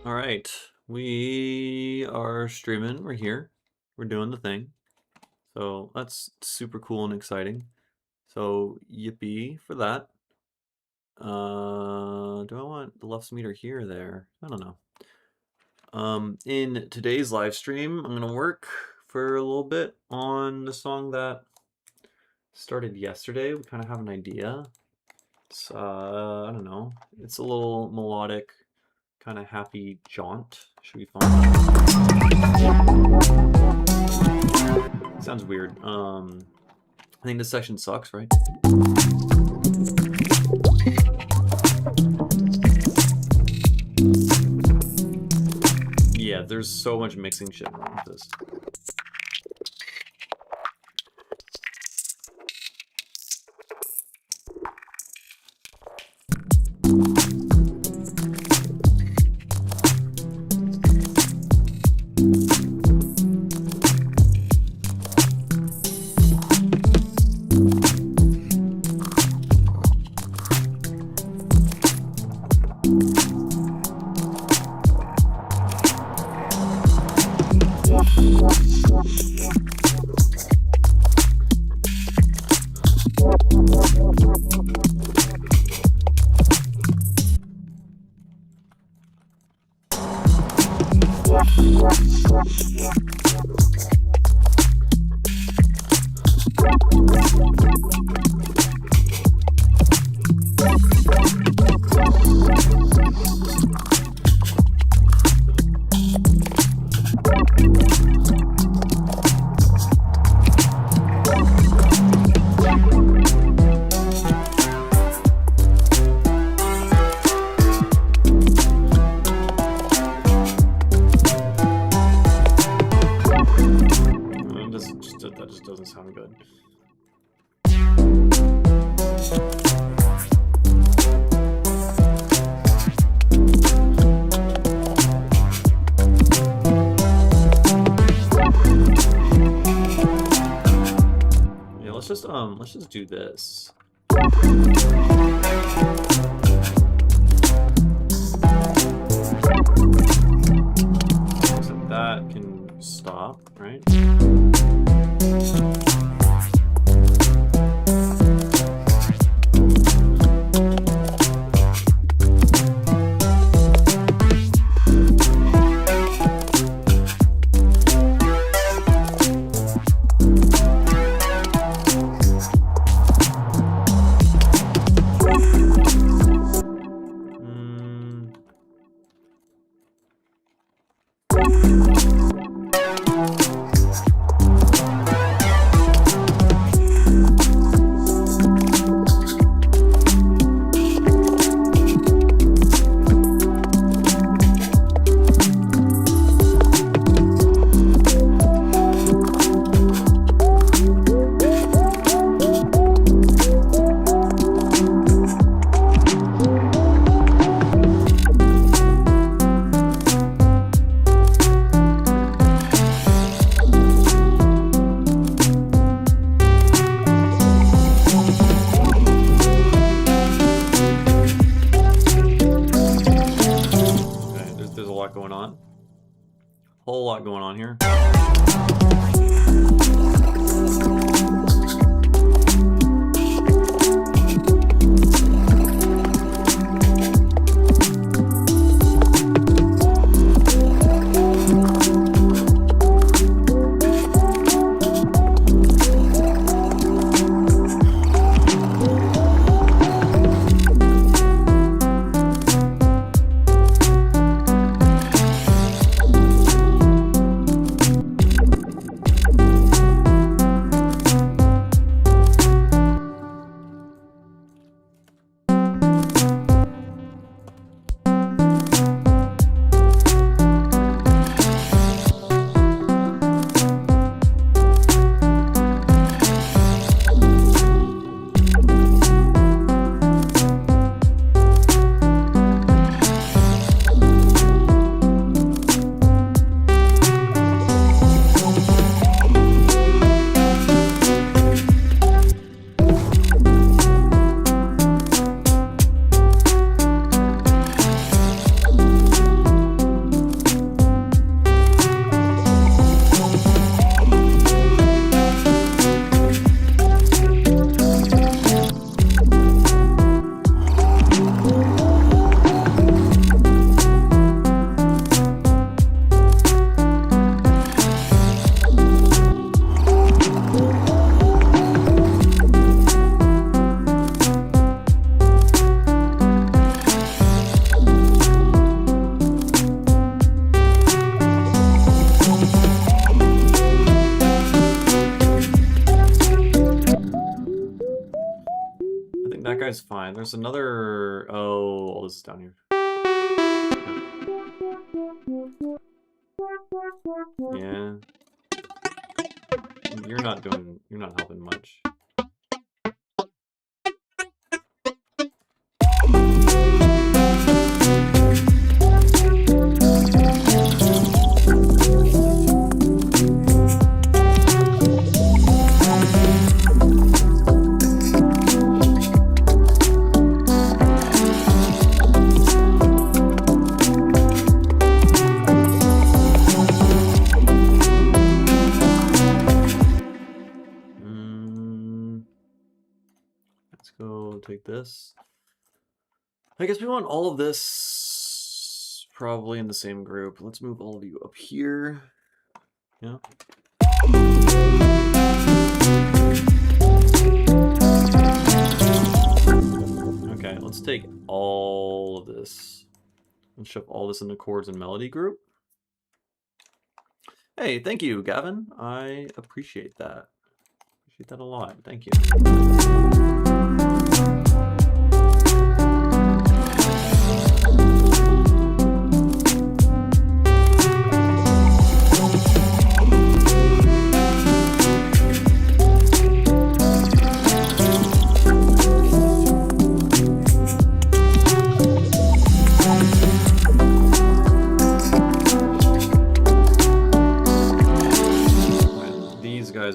All right, we are streaming. We're here. We're doing the thing. So that's super cool and exciting. So yippee for that. Do I want the left meter here or there? I don't know. In today's live stream, I'm gonna work for a little bit on the song that started yesterday. We kind of have an idea. It's I don't know. It's a little melodic, kind of happy jaunt. Should be fun. Sounds weird. I think this section sucks, right? Yeah, there's so much mixing shit wrong with this. That just doesn't sound good. Yeah, let's just do this. So that can stop, right? Going on. Whole lot going on here. guy's fine. There's another... Oh, all this is down here. Yeah. You're not helping much. Take this. I guess we want all of this probably in the same group. Let's move all of you up here. Yeah. Okay, let's take all of this and shove all this in the chords and melody group. Hey, thank you, Gavin. I appreciate that. Appreciate that a lot. Thank you.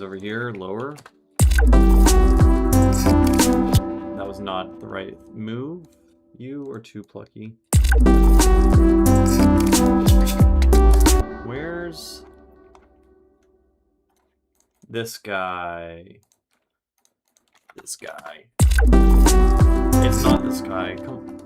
Over here, lower. That was not the right move. You are too plucky. Where's this guy? This guy. It's not this guy. Come on.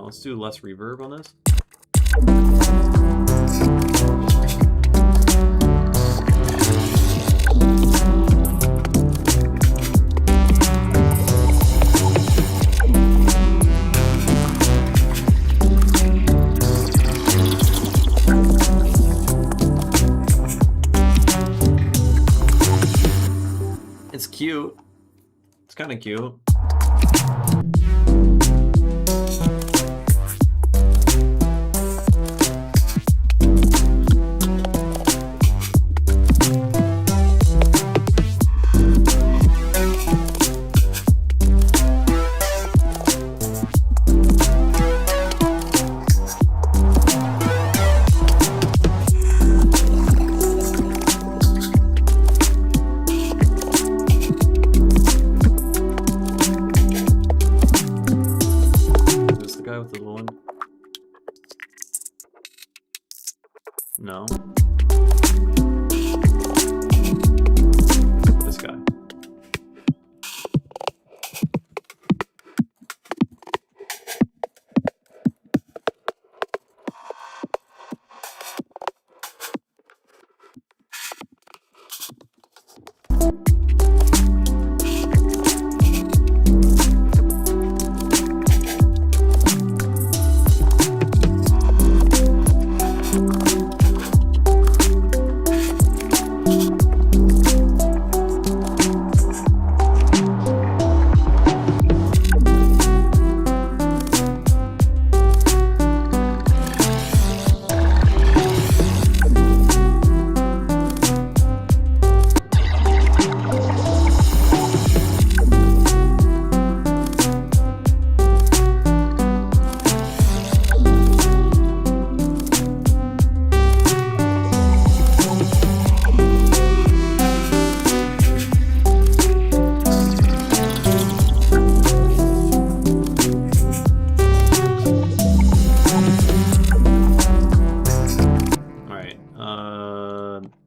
Let's do less reverb on this. It's cute. It's kind of cute. No. This guy.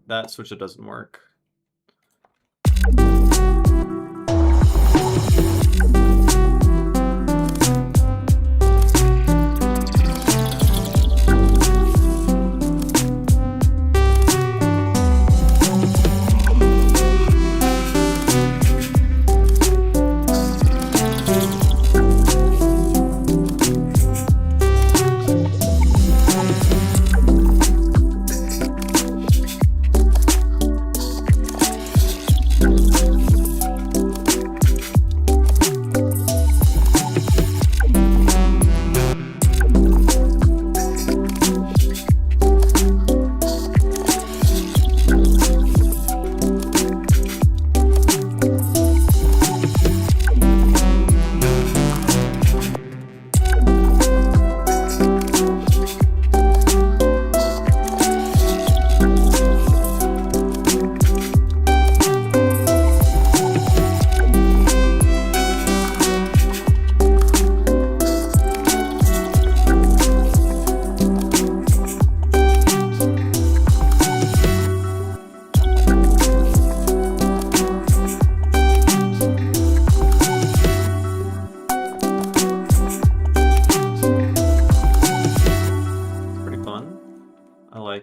That switcher doesn't work.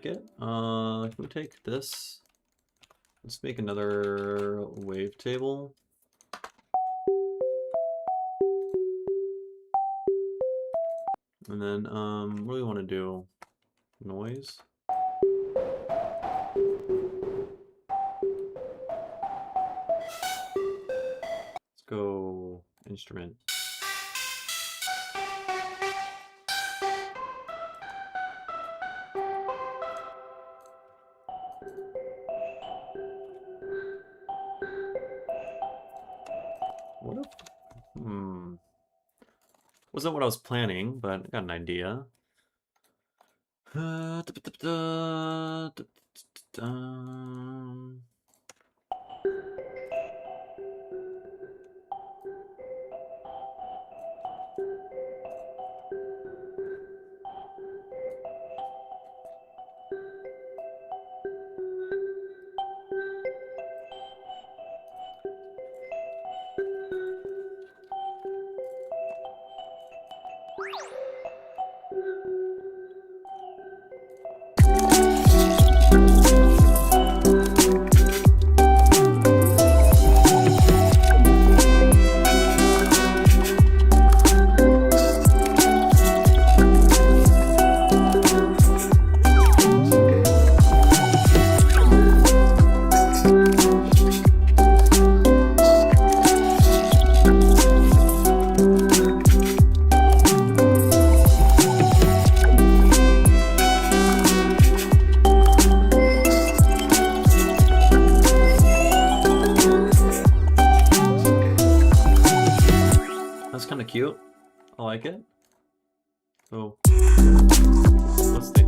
like it. Can we take this? Let's make another wavetable. And then, what do we want to do? Noise? Let's go instrument. What if, wasn't what I was planning, but I got an idea. That's kind of cute. I like it. So let's see.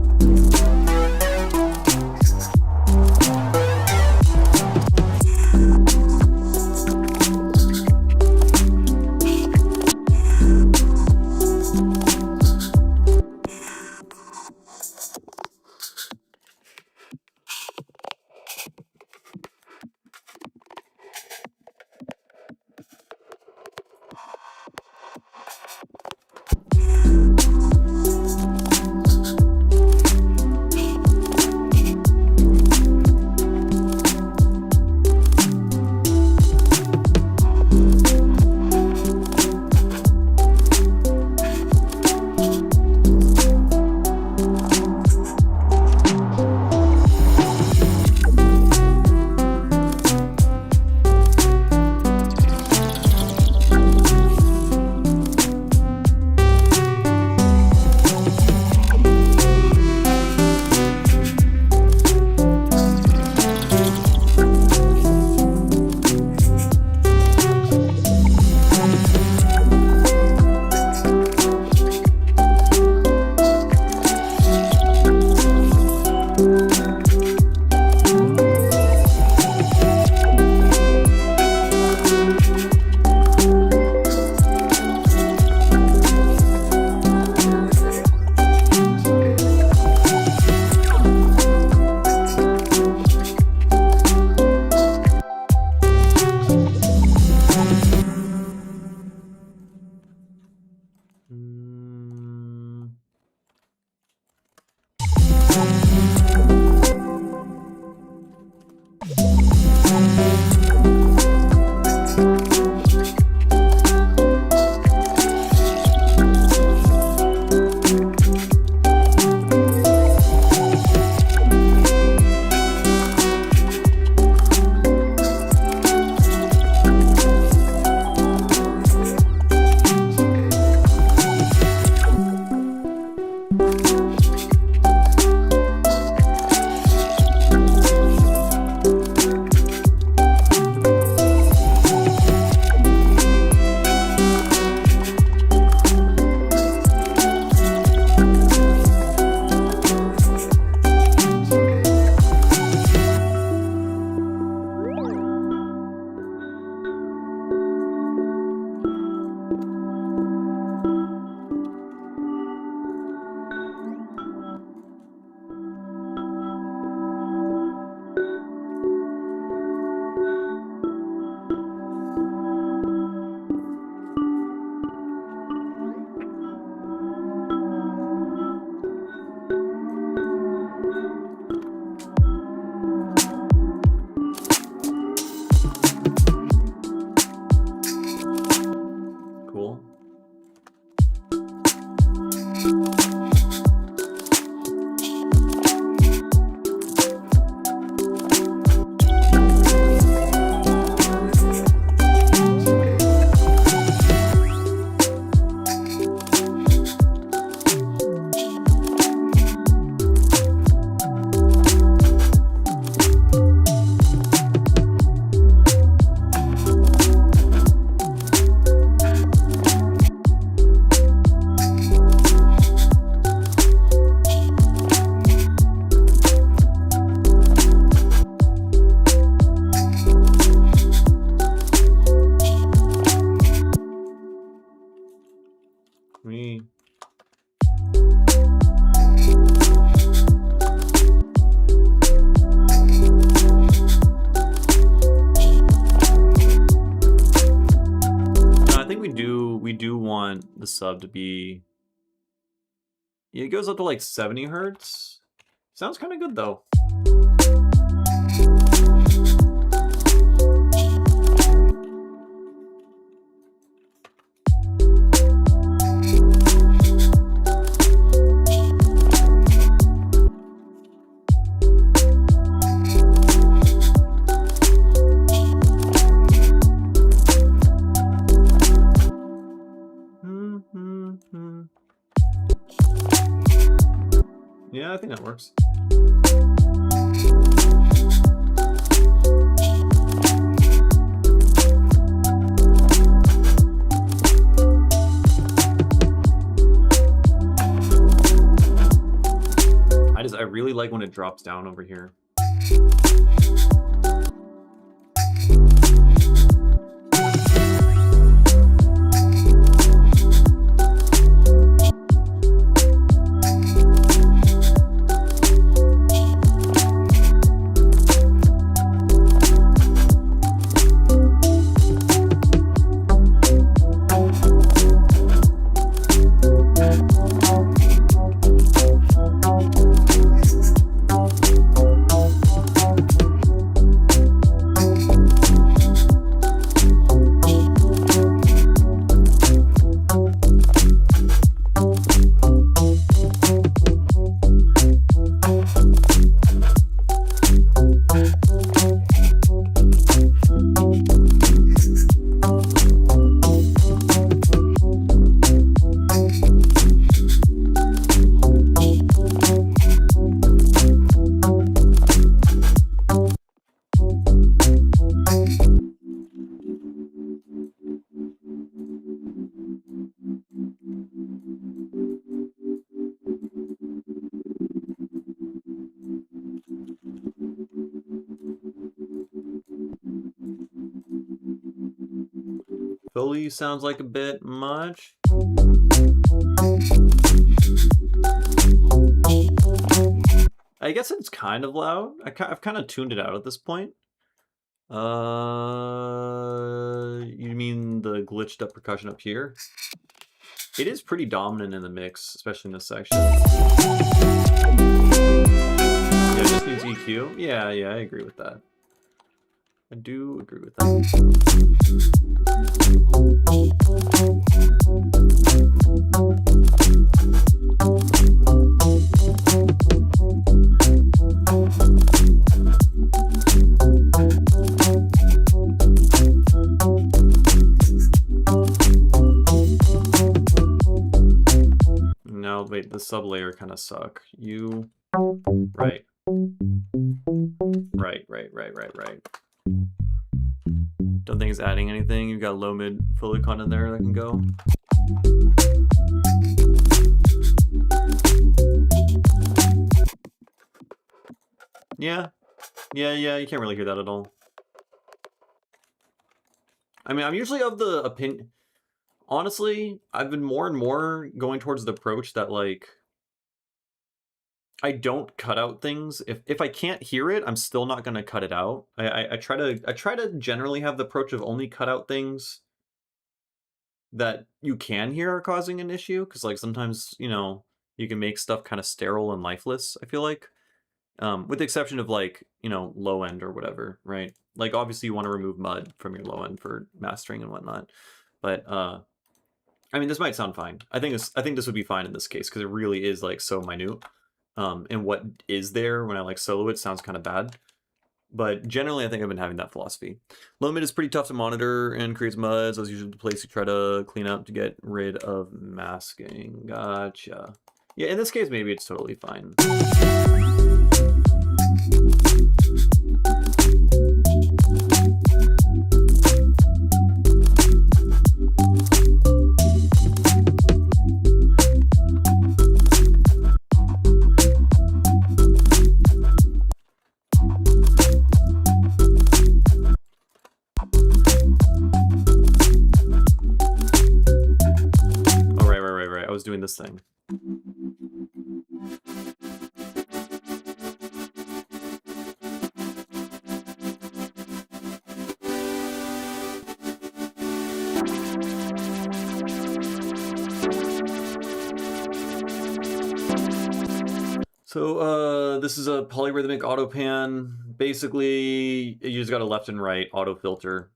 me... I think we do want the sub to be... Yeah, it goes up to like 70 hertz. Sounds kind of good though. Yeah, I think that works. I really like when it drops down over here. Philly sounds like a bit much. I guess it's kind of loud. I've kind of tuned it out at this point. You mean the glitched up percussion up here? It is pretty dominant in the mix, especially in this section. Yeah, it just needs EQ. Yeah, I agree with that. I do agree with that. No, wait, the sub layer kind of suck. You... Right. Right. Don't think it's adding anything. You've got low mid fully con in there that can go. Yeah, you can't really hear that at all. I mean, I'm usually of the opinion... Honestly, I've been more and more going towards the approach that, like, I don't cut out things. If I can't hear it, I'm still not gonna cut it out. I try to generally have the approach of only cut out things that you can hear are causing an issue, because like sometimes, you know, you can make stuff kind of sterile and lifeless, I feel like. With the exception of like, you know, low end or whatever, right? Like obviously you want to remove mud from your low end for mastering and whatnot. But I mean, this might sound fine. I think this would be fine in this case because it really is like so minute. And what is there when I like solo it sounds kind of bad. But generally, I think I've been having that philosophy. Low mid is pretty tough to monitor and creates muds. That's usually the place you try to clean up to get rid of masking. Gotcha. Yeah, in this case, maybe it's totally fine. doing this thing. So this is a polyrhythmic auto pan. Basically, you just got a left and right auto filter.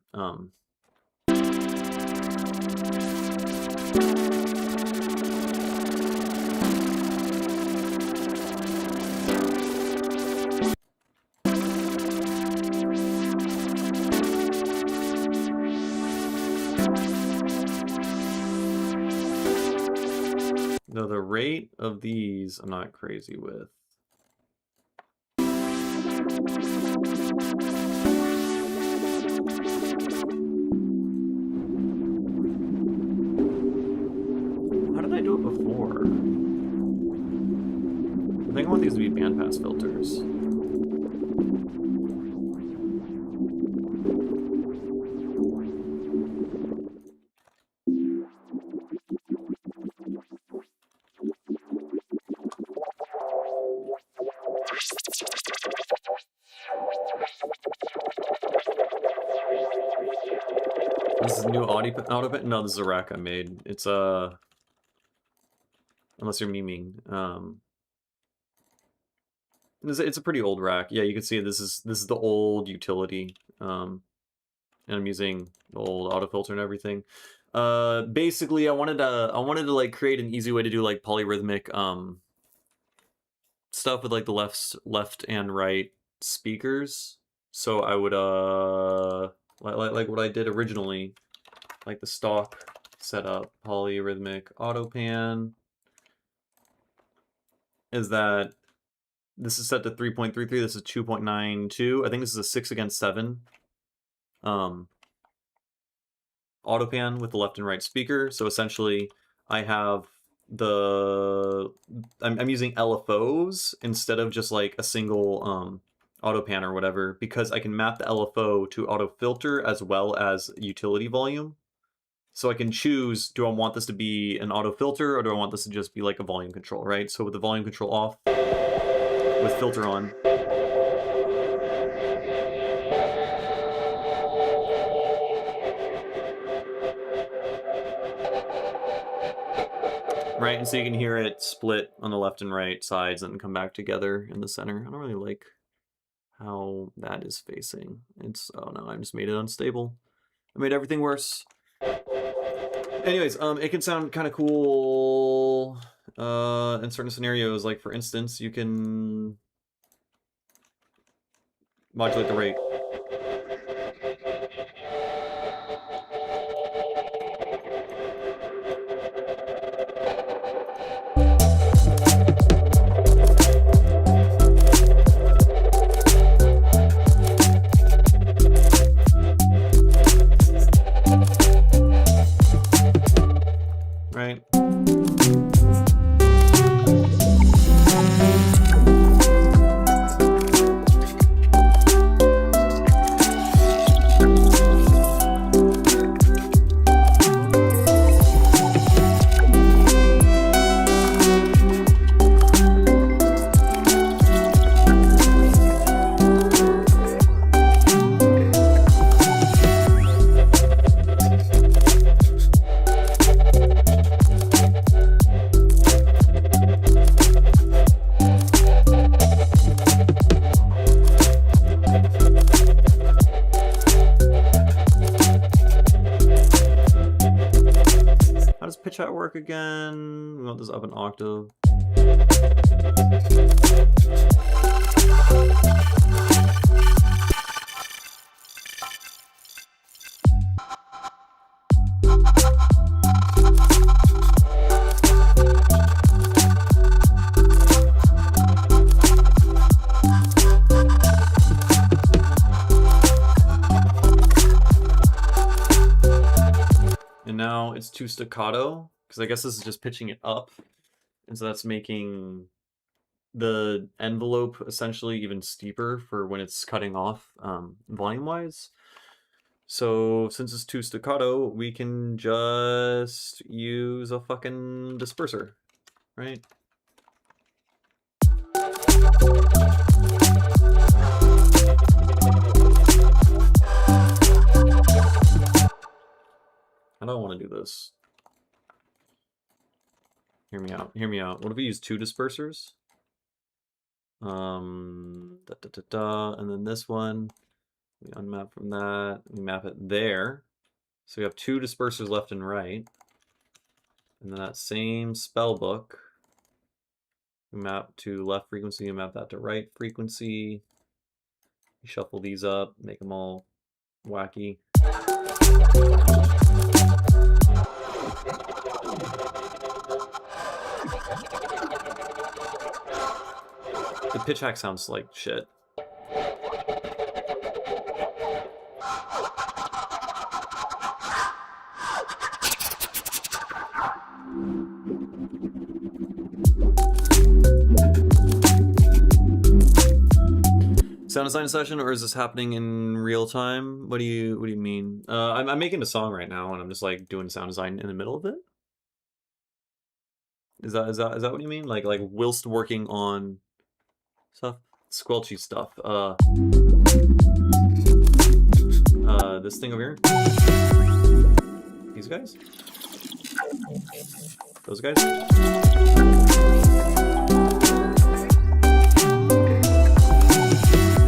Though the rate of these I'm not crazy with. How did I do it before? I think I want these to be bandpass filters. This is a new auto pan? No, this is a rack I made. It's unless you're memeing. It's a pretty old rack. Yeah, you can see this is the old utility. And I'm using the old auto filter and everything. Basically I wanted to like create an easy way to do like polyrhythmic stuff with like the left and right speakers. So I would like what I did originally, like the stock setup, polyrhythmic auto pan, is that this is set to 3.33, this is 2.92. I think this is a 6 against 7 auto pan with the left and right speaker. So essentially I have I'm using LFOs instead of just like a single auto pan or whatever, because I can map the LFO to auto filter as well as utility volume. So I can choose, do I want this to be an auto filter or do I want this to just be like a volume control, right? So with the volume control off, with filter on, right? And so you can hear it split on the left and right sides and come back together in the center. I don't really like how that is facing. Oh no, I just made it unstable. I made everything worse. Anyways, it can sound kind of cool in certain scenarios. Like for instance, you can modulate the rate. Right? Pitch at work again. We want this up an octave. And now it's too staccato, because I guess this is just pitching it up. And so that's making the envelope essentially even steeper for when it's cutting off volume-wise. So since it's too staccato, we can just use a fucking disperser, right? I don't want to do this. Hear me out. Hear me out. What if we use 2 dispersers? And then this one, we unmap from that. We map it there. So we have 2 dispersers left and right. And then that same spell book, we map to left frequency and map that to right frequency. We shuffle these up, make them all wacky. The pitch hack sounds like shit. Sound design session, or is this happening in real time? What do you mean? I'm making a song right now, and I'm just like doing sound design in the middle of it. Is that what you mean? Like whilst working on stuff, squelchy stuff. This thing over here. These guys. Those guys.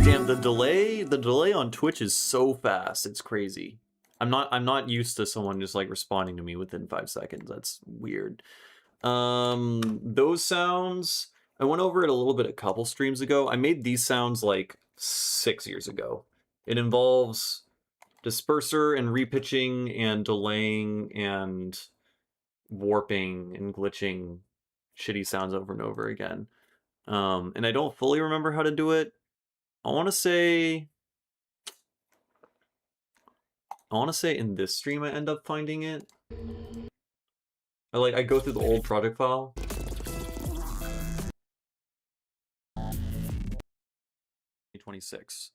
Damn, the delay on Twitch is so fast. It's crazy. I'm not used to someone just like responding to me within 5 seconds. That's weird. Those sounds, I went over it a little bit a couple streams ago. I made these sounds like 6 years ago. It involves disperser and repitching and delaying and warping and glitching shitty sounds over and over again. And I don't fully remember how to do it. I want to say in this stream I end up finding it. I go through the old project file. $26.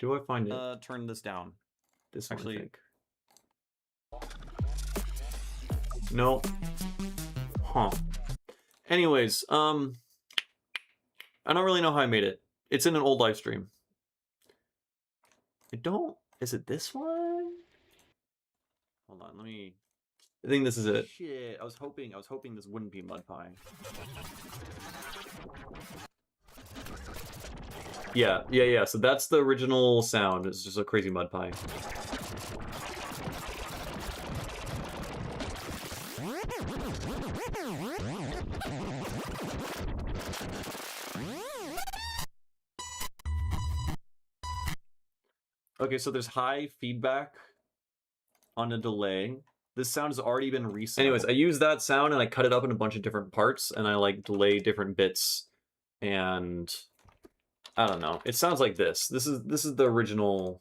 Do I find it? Turn this down. This actually. No. Huh. Anyways, I don't really know how I made it. It's in an old live stream. Is it this one? Hold on, I think this is it. Shit, I was hoping this wouldn't be mud pie. Yeah, so that's the original sound. It's just a crazy mud pie. Okay, so there's high feedback on a delay. This sound has already been reset. Anyways, I use that sound and I cut it up in a bunch of different parts and I like delay different bits and I don't know. It sounds like this. This is the original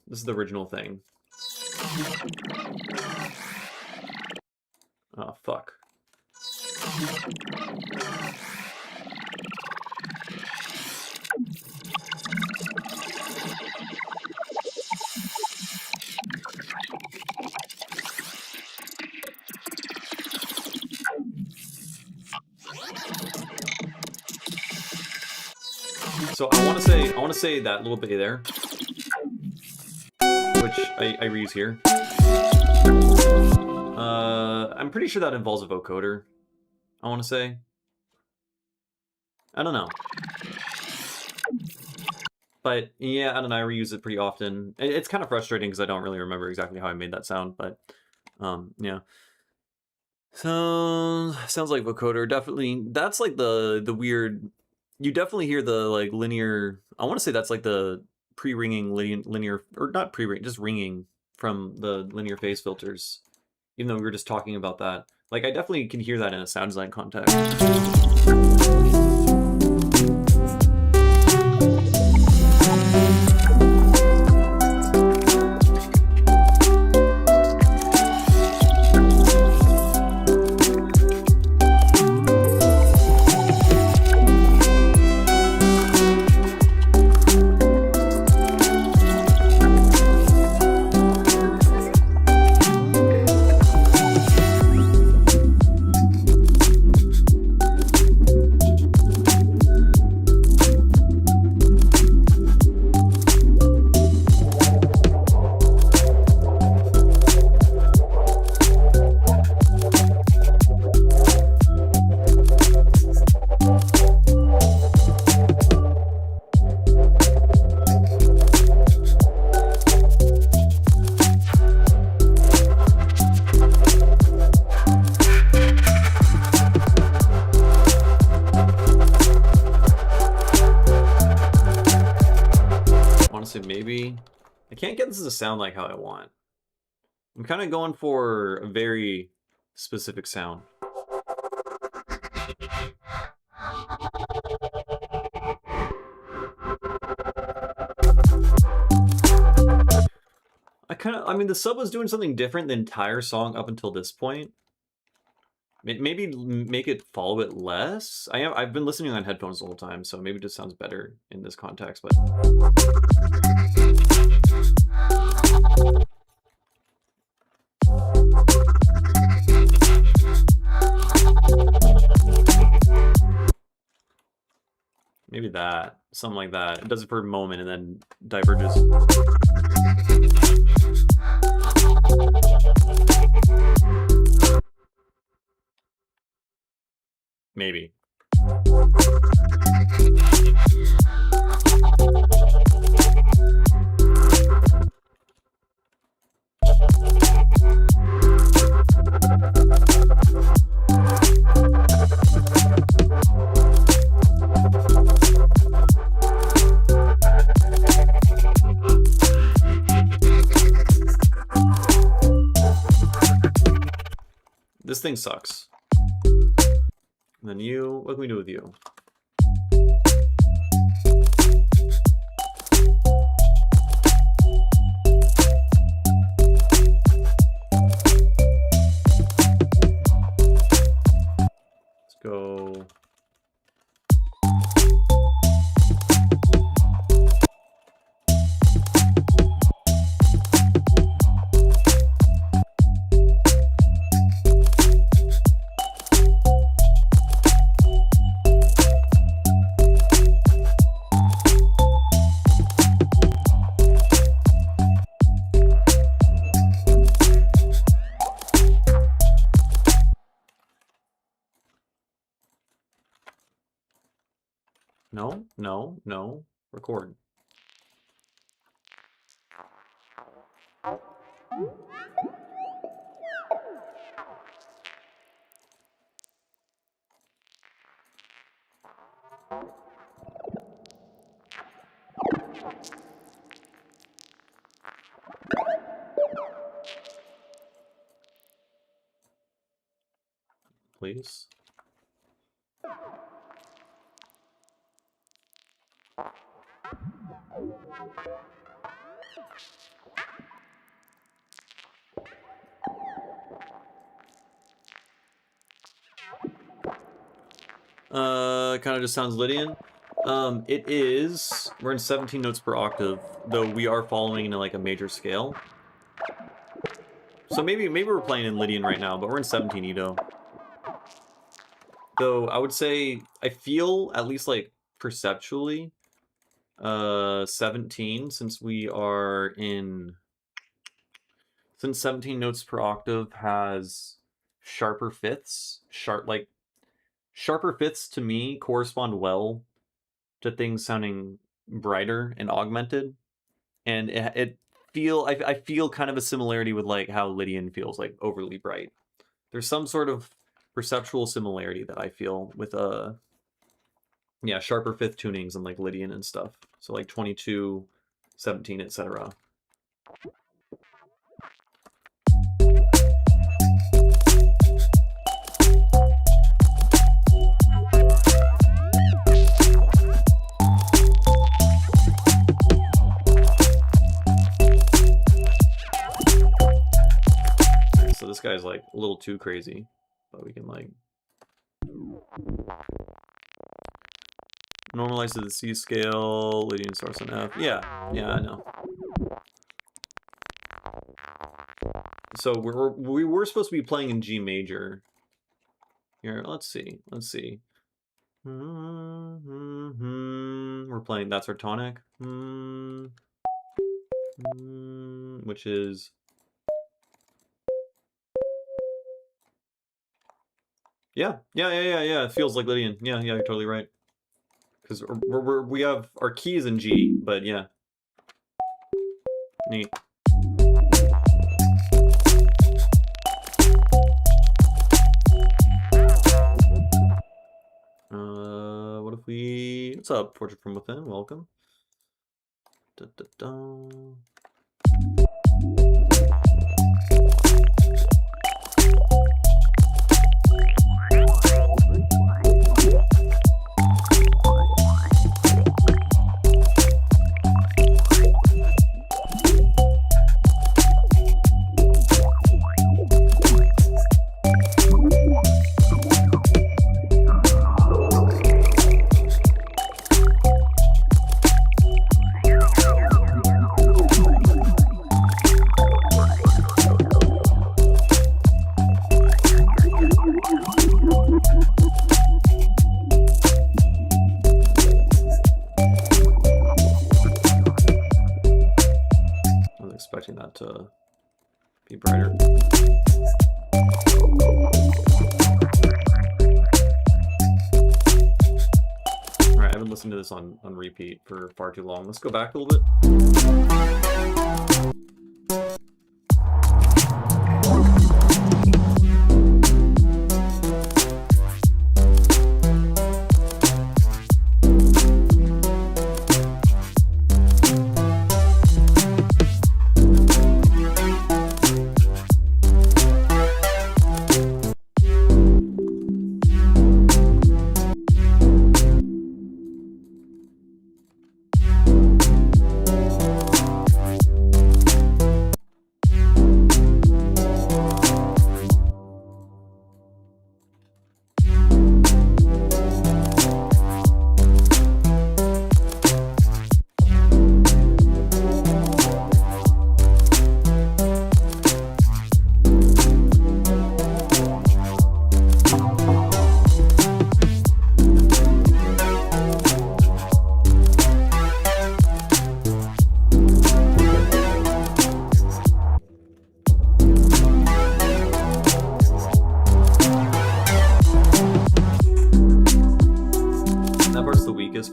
thing. Oh fuck. So I want to say that little bit there, which I reuse here. I'm pretty sure that involves a vocoder. I want to say. I don't know. But yeah, I don't know. I reuse it pretty often. It's kind of frustrating because I don't really remember exactly how I made that sound. But yeah. So sounds like vocoder. Definitely, that's like the weird. You definitely hear the like linear. I want to say that's like the pre-ringing linear, or not pre-ring, just ringing from the linear phase filters. Even though we were just talking about that, like I definitely can hear that in a sound design context. Honestly, maybe I can't get this to sound like how I want. I'm kind of going for a very specific sound. I mean, the sub was doing something different the entire song up until this point. Maybe make it follow it less. I've been listening on headphones the whole time, so maybe it just sounds better in this context, but maybe that. Something like that. It does it for a moment and then diverges. Maybe. This thing sucks. And then you, what can we do with you? Let's go. No, no, no. Record. Please. Kind of just sounds Lydian. It is. We're in 17 notes per octave, though we are following in like a major scale. So maybe we're playing in Lydian right now, but we're in 17 Edo. Though I would say I feel at least like perceptually 17 since 17 notes per octave has sharper fifths. Sharper fifths to me correspond well to things sounding brighter and augmented, and I feel kind of a similarity with like how Lydian feels like overly bright. There's some sort of perceptual similarity that I feel with sharper fifth tunings and like Lydian and stuff. So like 22, 17, etc. So this guy's like a little too crazy, but we can like normalize to the C scale, Lydian starts on F. Yeah, I know. So we were supposed to be playing in G major. Here, let's see. We're playing, that's our tonic. Which is yeah. It feels like Lydian. Yeah, you're totally right. Because we have our keys in G, but yeah. Neat. What if we... What's up, Portrait from Within? Welcome. Expecting that to be brighter. All right, I haven't listened to this on repeat for far too long. Let's go back a little bit.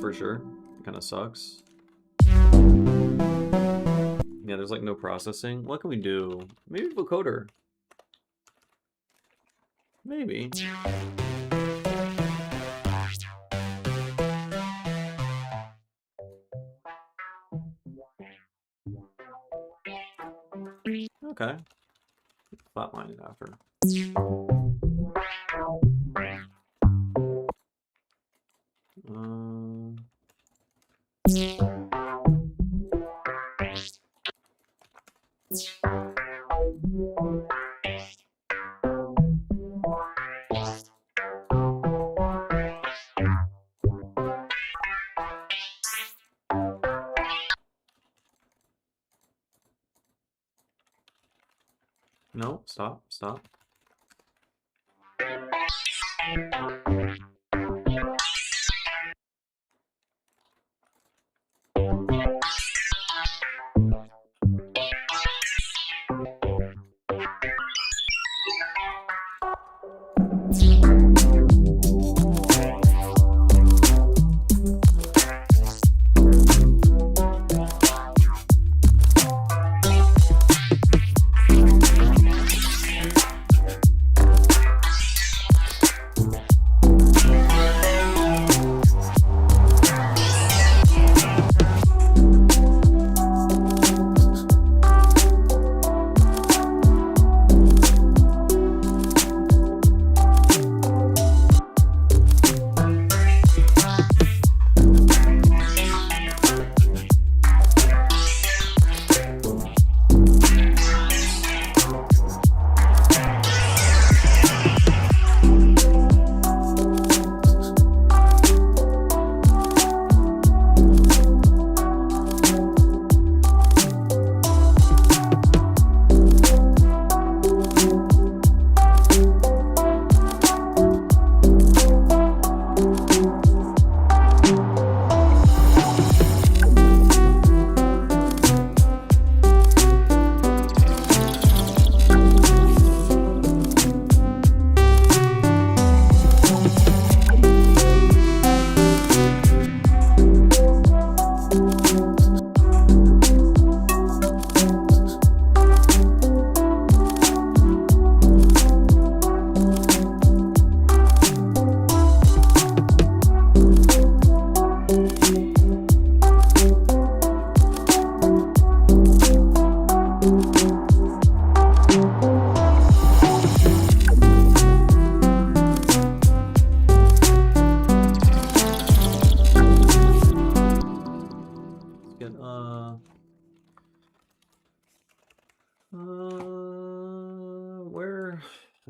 For sure. It kind of sucks. Yeah, there's like no processing. What can we do? Maybe vocoder. Maybe. Okay. Flatline it after. No, stop.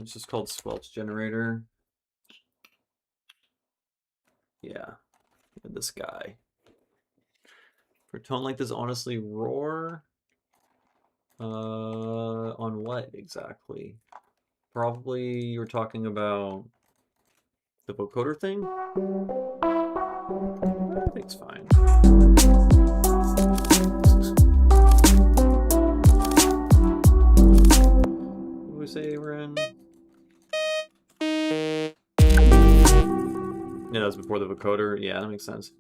It's just called squelch generator. Yeah, this guy. For tone like this, honestly, roar. On what exactly? Probably you're talking about the vocoder thing? I think it's fine. What do we say we're in? Yeah, that was before the vocoder. Yeah, that makes sense.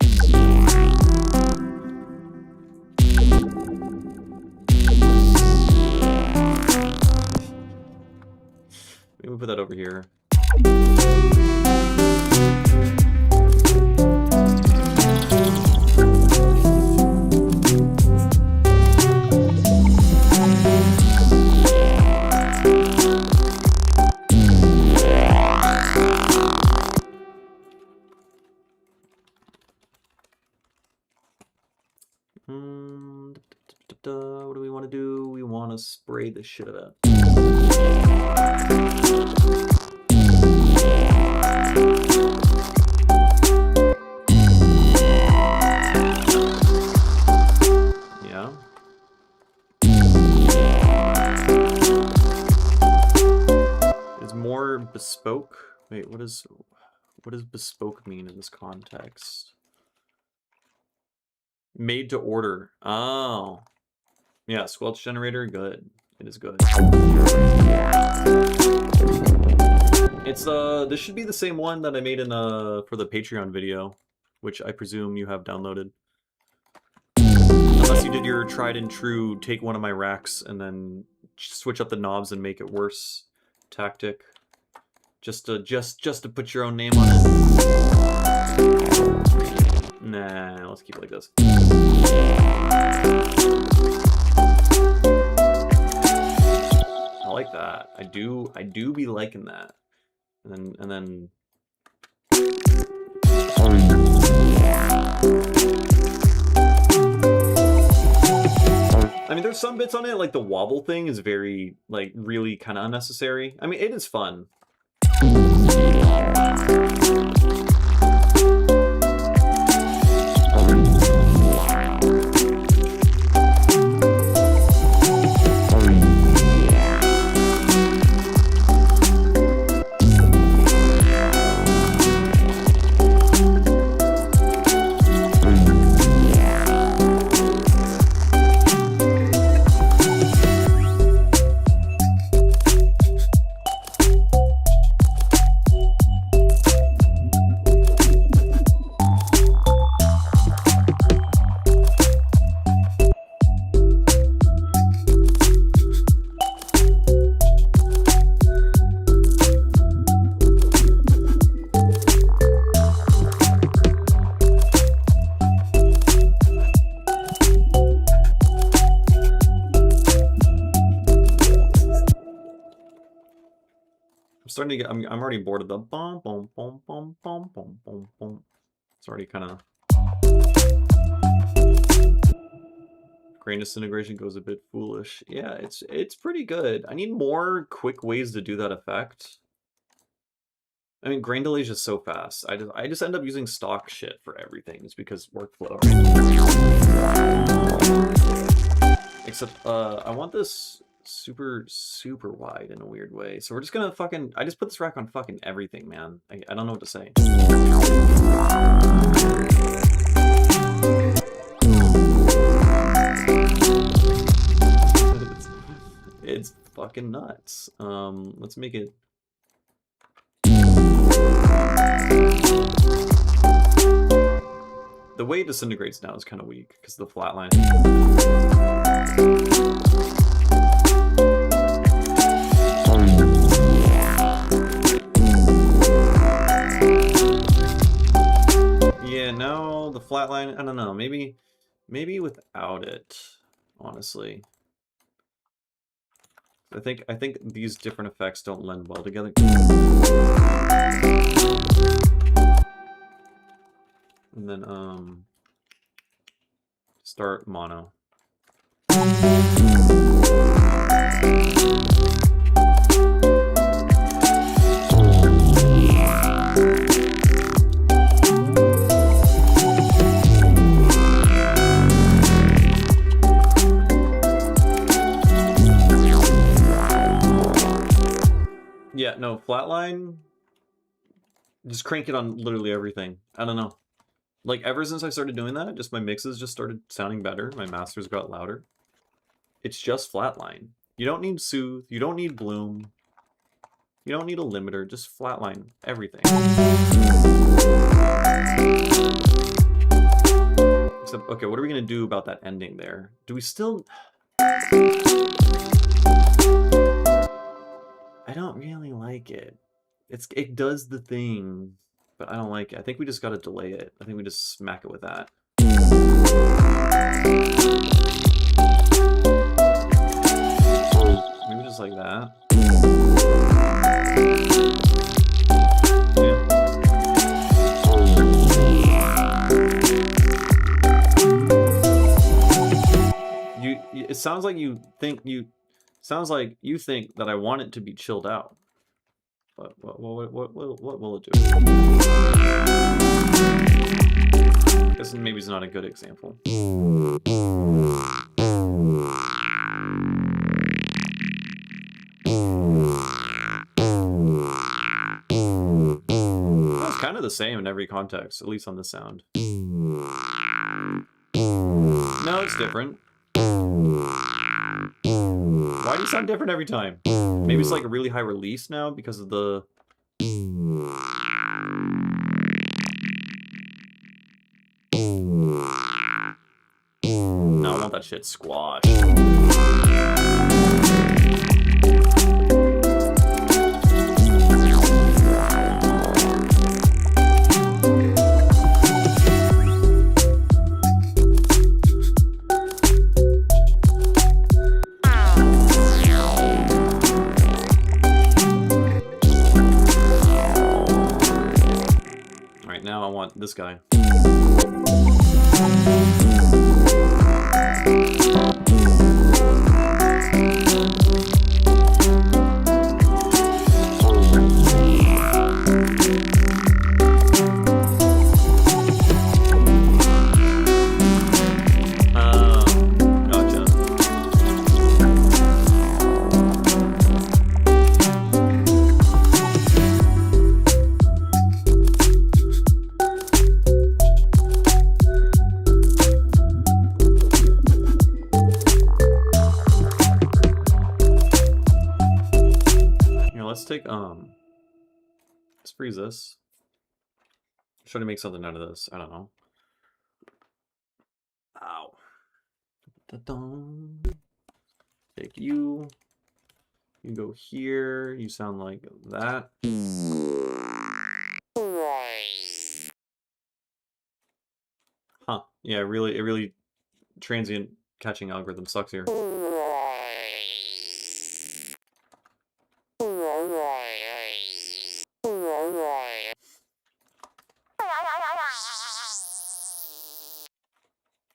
Maybe we put that over here. What do we want to do? We want to spray the shit out of that. Yeah. It's more bespoke. Wait, what does bespoke mean in this context? Made to order. Oh. Yeah, squelch generator, good. It is good. It's this should be the same one that I made in for the Patreon video, which I presume you have downloaded. Unless you did your tried and true take one of my racks and then switch up the knobs and make it worse tactic. Just to put your own name on it. Nah, let's keep it like this. I like that. I do be liking that. And then I mean, there's some bits on it, like the wobble thing is very, like, really kind of unnecessary. I mean, it is fun. Starting to get, I'm already bored of the bum bum bum bum bum bum bum bum. It's already kind of grain disintegration goes a bit foolish. Yeah, it's pretty good. I need more quick ways to do that effect. I mean, grain delay is just so fast. I just end up using stock shit for everything. It's because workflow. Except I want this super wide in a weird way, so we're just gonna fucking I just put this rack on fucking everything, man. I don't know what to say. It's fucking nuts. Let's make it the way it disintegrates now is kind of weak because of the flat line. Yeah, no, the flat line, I don't know, maybe without it, honestly. I think these different effects don't lend well together. And then start mono. know, flatline, just crank it on literally everything. I don't know. Like, ever since I started doing that, just my mixes just started sounding better. My masters got louder. It's just flatline. You don't need soothe. You don't need bloom. You don't need a limiter. Just flatline everything. Except, okay, what are we going to do about that ending there? Do we still... I don't really like it. It does the thing, but I don't like it. I think we just got to delay it. I think we just smack it with that. Maybe just like that. Yeah. It sounds like you think that I want it to be chilled out. But what will it do? I guess maybe it's not a good example. Well, it's kind of the same in every context, at least on the sound. No, it's different. Why do you sound different every time? Maybe it's like a really high release now because of the... No, I want that shit squashed. Now I want this guy. Let's freeze this. Try to make something out of this. I don't know. Ow. Da-dum. Take you. You go here. You sound like that. Huh. Yeah, it really transient catching algorithm sucks here.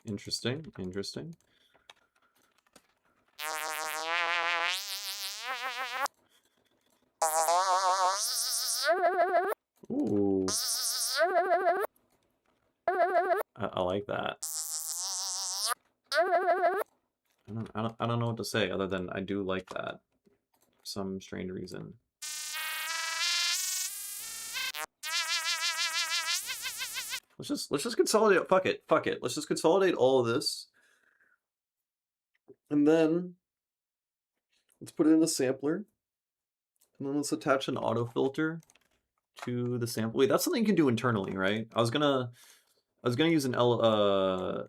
Interesting, interesting. Ooh. I like that. I don't know what to say other than I do like that for some strange reason. Let's just consolidate. Fuck it. Let's just consolidate all of this, and then let's put it in the sampler, and then let's attach an auto filter to the sample. Wait, that's something you can do internally, right? I was gonna use a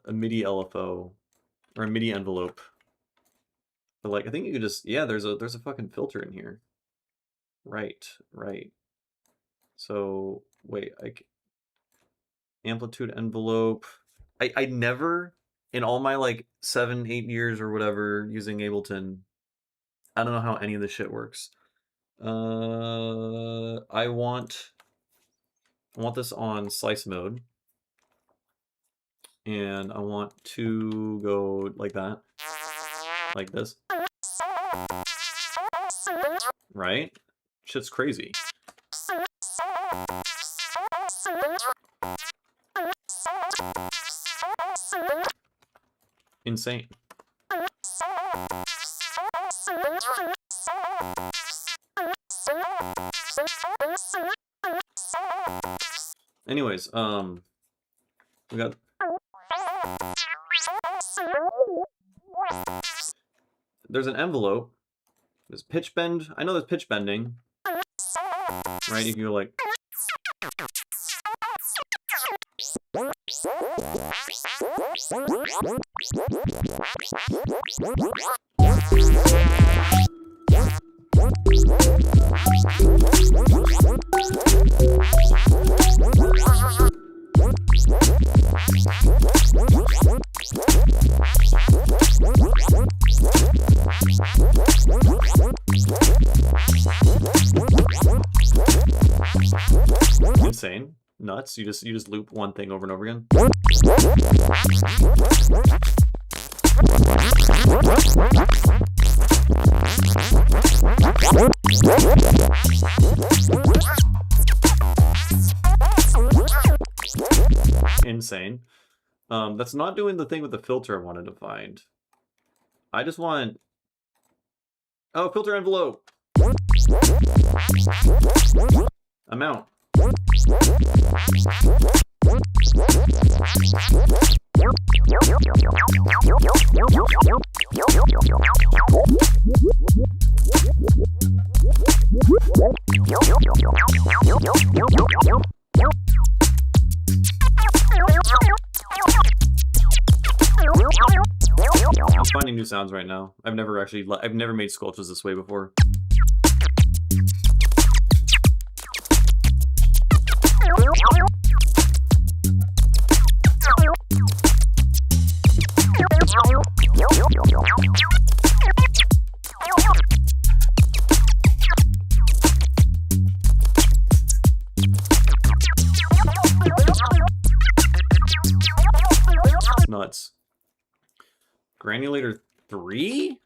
MIDI LFO or a MIDI envelope, but like I think you could just there's a fucking filter in here. Right. So wait, amplitude envelope. I never, in all my like 7-8 years or whatever using Ableton, I don't know how any of this shit works. I want this on slice mode, and I want to go like that, like this, right? Shit's crazy. Insane. Anyways, we got. There's an envelope. There's pitch bend. I know there's pitch bending. Right? If you like. Insane. Nuts. You just loop one thing over and over again. Insane. That's not doing the thing with the filter I wanted to find. I just want... Oh, filter envelope! Amount. I'm finding new sounds right now. I've never made sculptures this way before. Nuts. Granulator 3?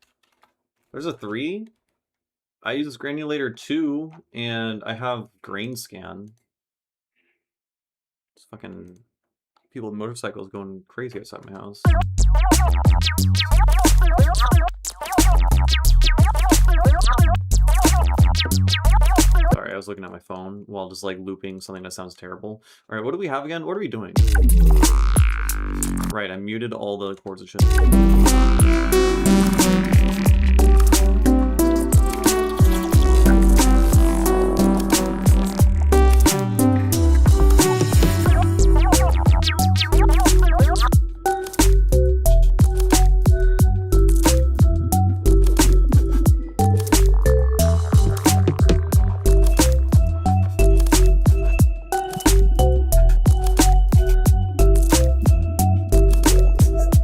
There's a 3? I use Granulator 2, and I have Grain Scan. It's fucking people with motorcycles going crazy outside my house. Sorry, I was looking at my phone while just like looping something that sounds terrible. All right, what do we have again? What are we doing? Right, I muted all the chords and shit.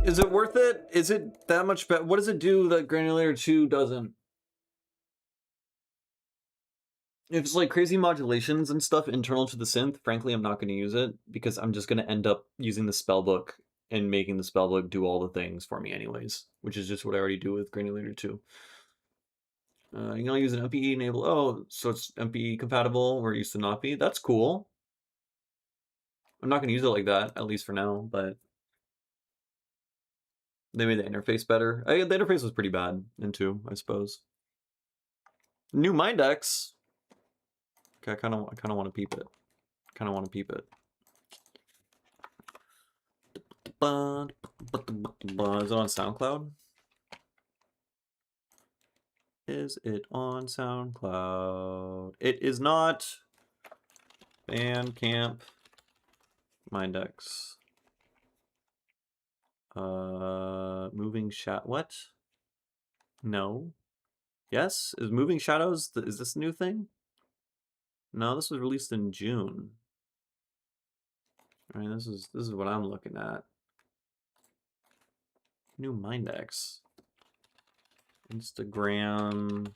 Is it worth it? Is it that much better? What does it do that Granulator 2 doesn't? If it's like crazy modulations and stuff internal to the synth, frankly, I'm not going to use it because I'm just going to end up using the spellbook and making the spellbook do all the things for me anyways, which is just what I already do with Granulator 2. You can only use an MPE enable. Oh, so it's MPE compatible where it used to not be. That's cool. I'm not going to use it like that, at least for now, but they made the interface better. The interface was pretty bad in 2, I suppose. New Mindex. Okay, I kind of want to peep it. Is it on SoundCloud? Is it on SoundCloud? It is not. Bandcamp. Mindex. Moving what? No. Yes? Is Moving Shadows, is this a new thing? No, this was released in June. All right, this is what I'm looking at. New Mindex. Instagram.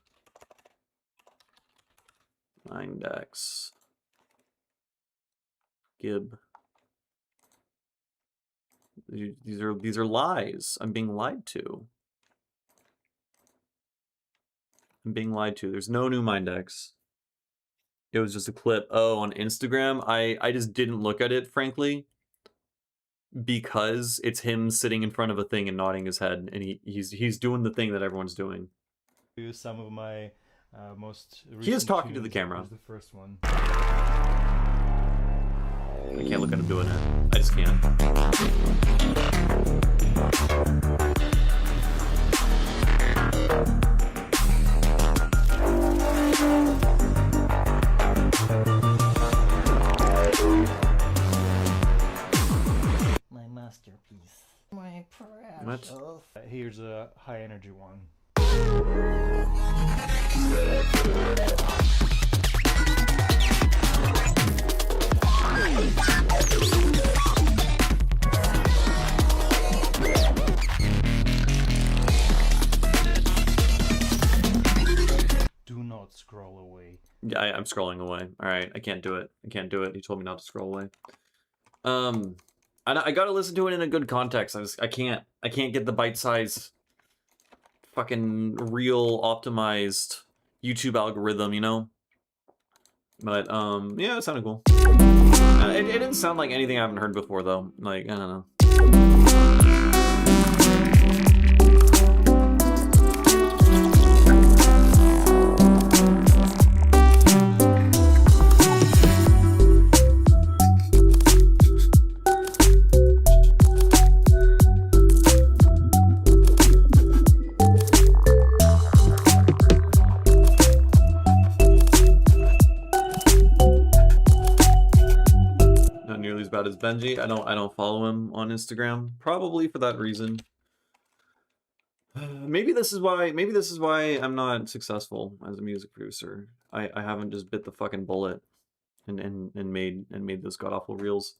Mindex. Gib. These are lies. I'm being lied to. There's no new Mindex. It was just a clip. Oh, on Instagram. I just didn't look at it, frankly, because it's him sitting in front of a thing and nodding his head, and he's doing the thing that everyone's doing. Some of my most recent he is talking to the camera. The first one. can't look at him doing it. I just can't. My masterpiece. My precious. What? Here's a high energy one. Do not scroll away. Yeah, I'm scrolling away. All right, I can't do it. I can't do it. He told me not to scroll away. I gotta listen to it in a good context. I can't get the bite size, fucking real optimized YouTube algorithm, you know. But yeah, it sounded cool. It didn't sound like anything I haven't heard before though. Like I don't know. As bad as Benji. I don't follow him on Instagram, probably for that reason. Maybe this is why I'm not successful as a music producer. I haven't just bit the fucking bullet and made those god awful reels.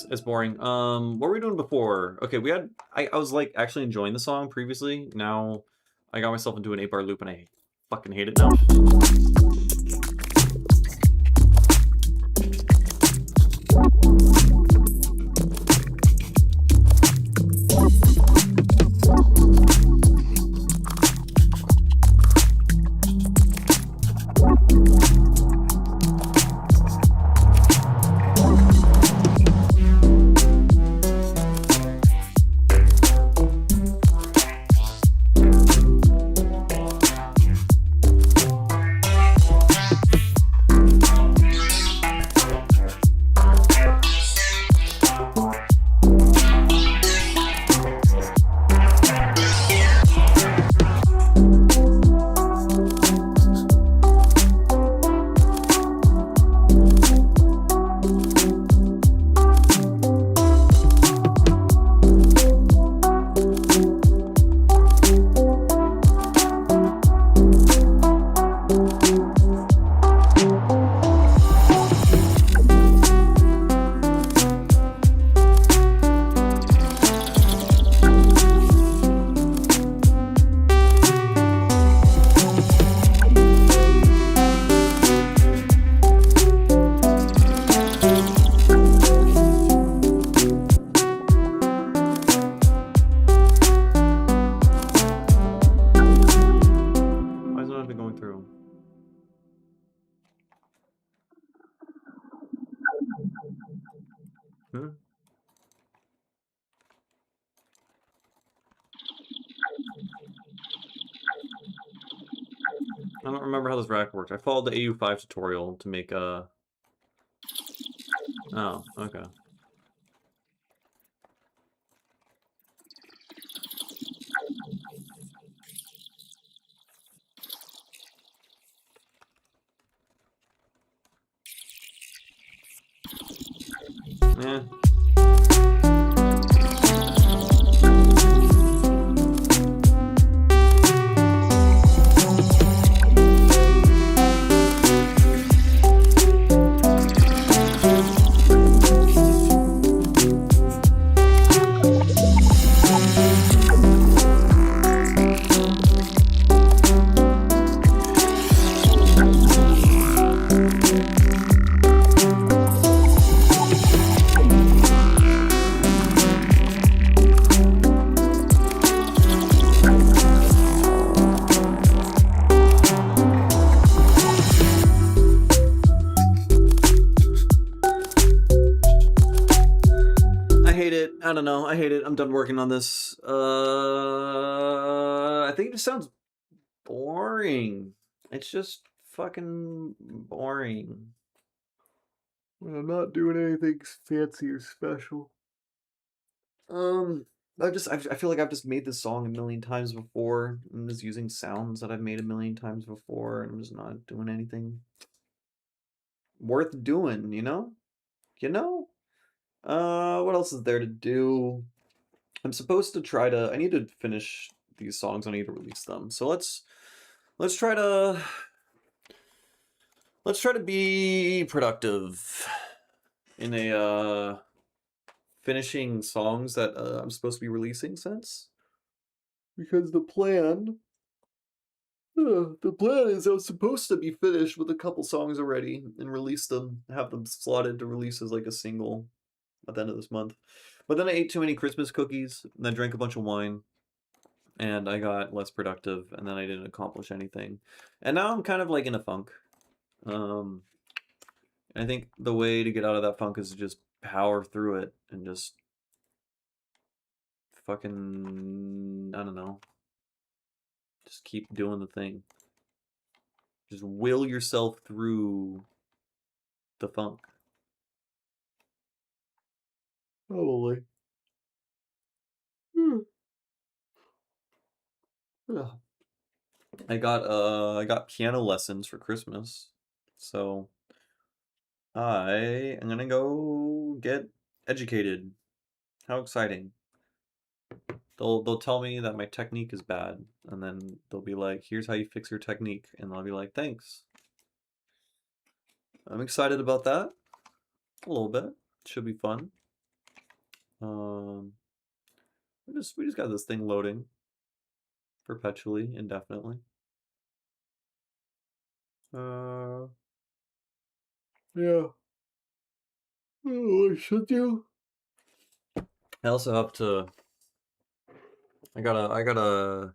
It's boring. What were we doing before? Okay, we had I was like actually enjoying the song previously. Now I got myself into an 8-bar loop and I fucking hate it now. I don't remember how this rack worked. I followed the AU5 tutorial to make a... Oh, okay. Yeah. don't know. I hate it. I'm done working on this. I think it just sounds boring. It's just fucking boring. I'm not doing anything fancy or special. I feel like I've just made this song a million times before. I'm just using sounds that I've made a million times before, and I'm just not doing anything worth doing, you know? You know? What else is there to do? I'm supposed to try to. I need to finish these songs. I need to release them. So let's try to be productive in a finishing songs that I'm supposed to be releasing since, because the plan is I was supposed to be finished with a couple songs already and release them, have them slotted to release as like a single at the end of this month. But then I ate too many Christmas cookies and I drank a bunch of wine and I got less productive and then I didn't accomplish anything. And now I'm kind of like in a funk. I think the way to get out of that funk is to just power through it and just fucking, I don't know, just keep doing the thing. Just will yourself through the funk. Probably. Yeah. I got piano lessons for Christmas, so I am gonna go get educated. How exciting! They'll tell me that my technique is bad, and then they'll be like, "Here's how you fix your technique," and I'll be like, "Thanks." I'm excited about that. A little bit. Should be fun. We just got this thing loading perpetually, indefinitely. Yeah. Oh, what should do? I also have to. I have a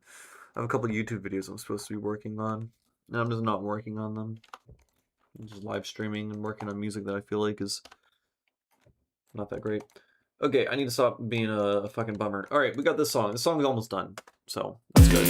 couple YouTube videos I'm supposed to be working on, and I'm just not working on them. I'm just live streaming and working on music that I feel like is not that great. Okay, I need to stop being a fucking bummer. All right, we got this song. This song is almost done, so that's good.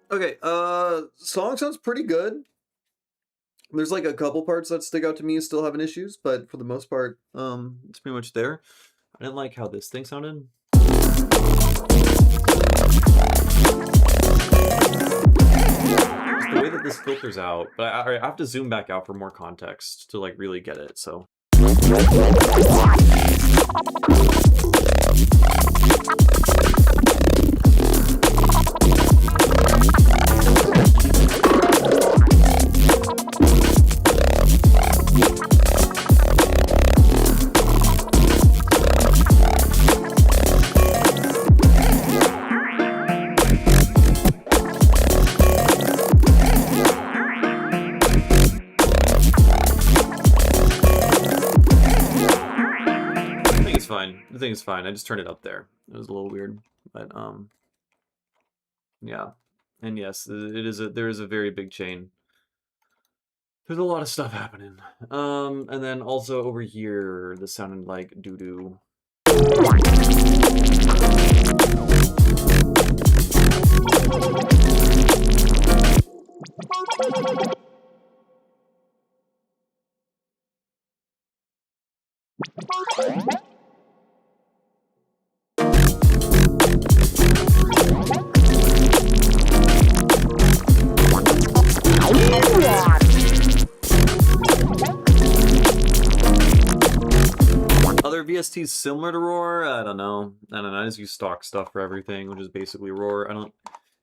Okay, song sounds pretty good. There's like a couple parts that stick out to me still having issues, but for the most part, it's pretty much there. I didn't like how this thing sounded. Just the way that this filters out, but I have to zoom back out for more context to like really get it, so. I think it's fine. I just turned it up there. It was a little weird, but yeah. And yes, there is a very big chain. There's a lot of stuff happening. And then also over here, this sounded like doo-doo. Other VSTs similar to Roar? I don't know. I just use stock stuff for everything, which is basically Roar.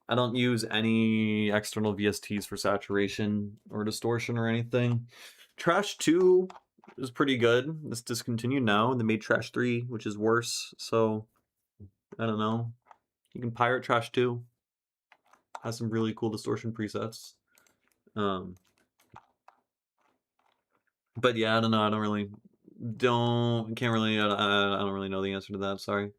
I don't use any external VSTs for saturation or distortion or anything. Trash 2 is pretty good. It's discontinued now, and they made Trash 3, which is worse. So I don't know. You can pirate Trash 2. Has some really cool distortion presets. But yeah, I don't know. I don't really know the answer to that. Sorry.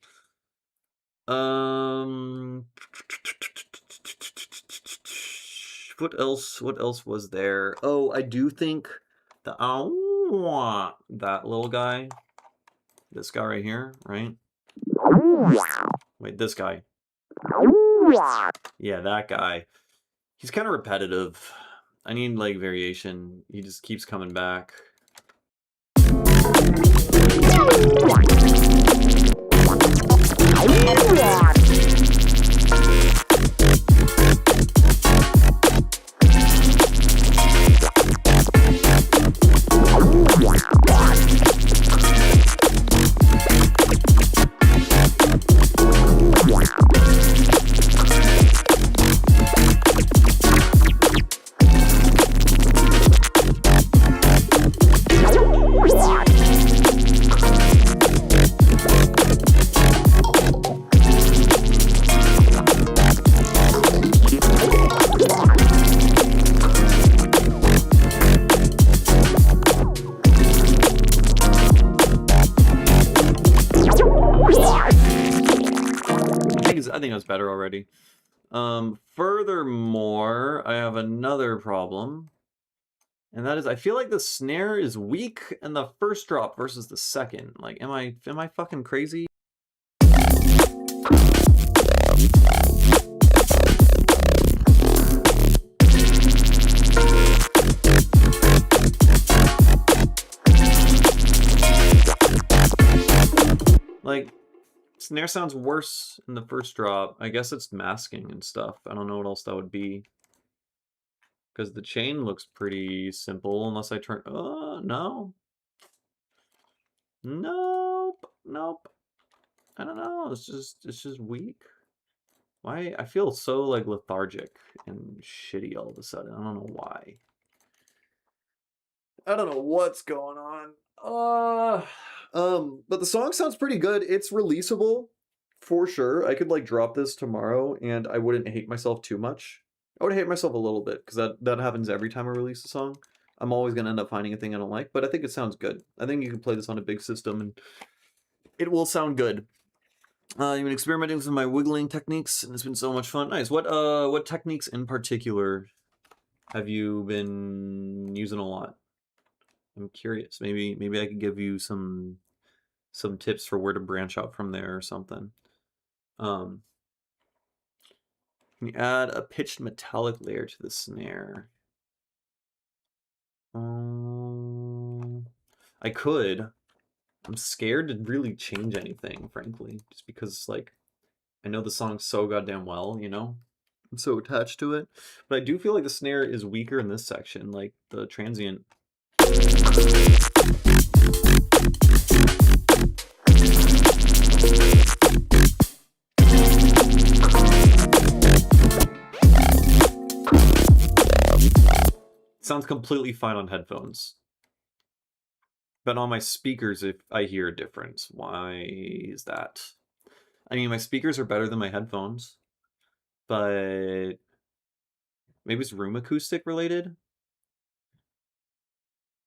What else was there? Oh, I do think that little guy, this guy right here, right? Wait, this guy. Yeah, that guy. He's kind of repetitive. I need like variation. He just keeps coming back. think that's better already. Furthermore, I have another problem. And that is, I feel like the snare is weak in the first drop versus the second. Like, am I fucking crazy? Like, snare sounds worse in the first drop. I guess it's masking and stuff. I don't know what else that would be. Because the chain looks pretty simple unless I turn... no. Nope. Nope. I don't know. It's just weak. Why? I feel so, like, lethargic and shitty all of a sudden. I don't know why. I don't know what's going on. But the song sounds pretty good. It's releasable for sure. I could like drop this tomorrow and I wouldn't hate myself too much. I would hate myself a little bit because that happens every time I release a song. I'm always gonna end up finding a thing I don't like, but I think it sounds good. I think you can play this on a big system and it will sound good. You've been experimenting with my wiggling techniques and it's been so much fun. Nice. What techniques in particular have you been using a lot? I'm curious. Maybe I could give you some tips for where to branch out from there or something. Can you add a pitched metallic layer to the snare? I could. I'm scared to really change anything, frankly, just because like I know the song so goddamn well, you know? I'm so attached to it. But I do feel like the snare is weaker in this section, like the transient. Sounds completely fine on headphones. But on my speakers, if I hear a difference, why is that? I mean, my speakers are better than my headphones, but maybe it's room acoustic related?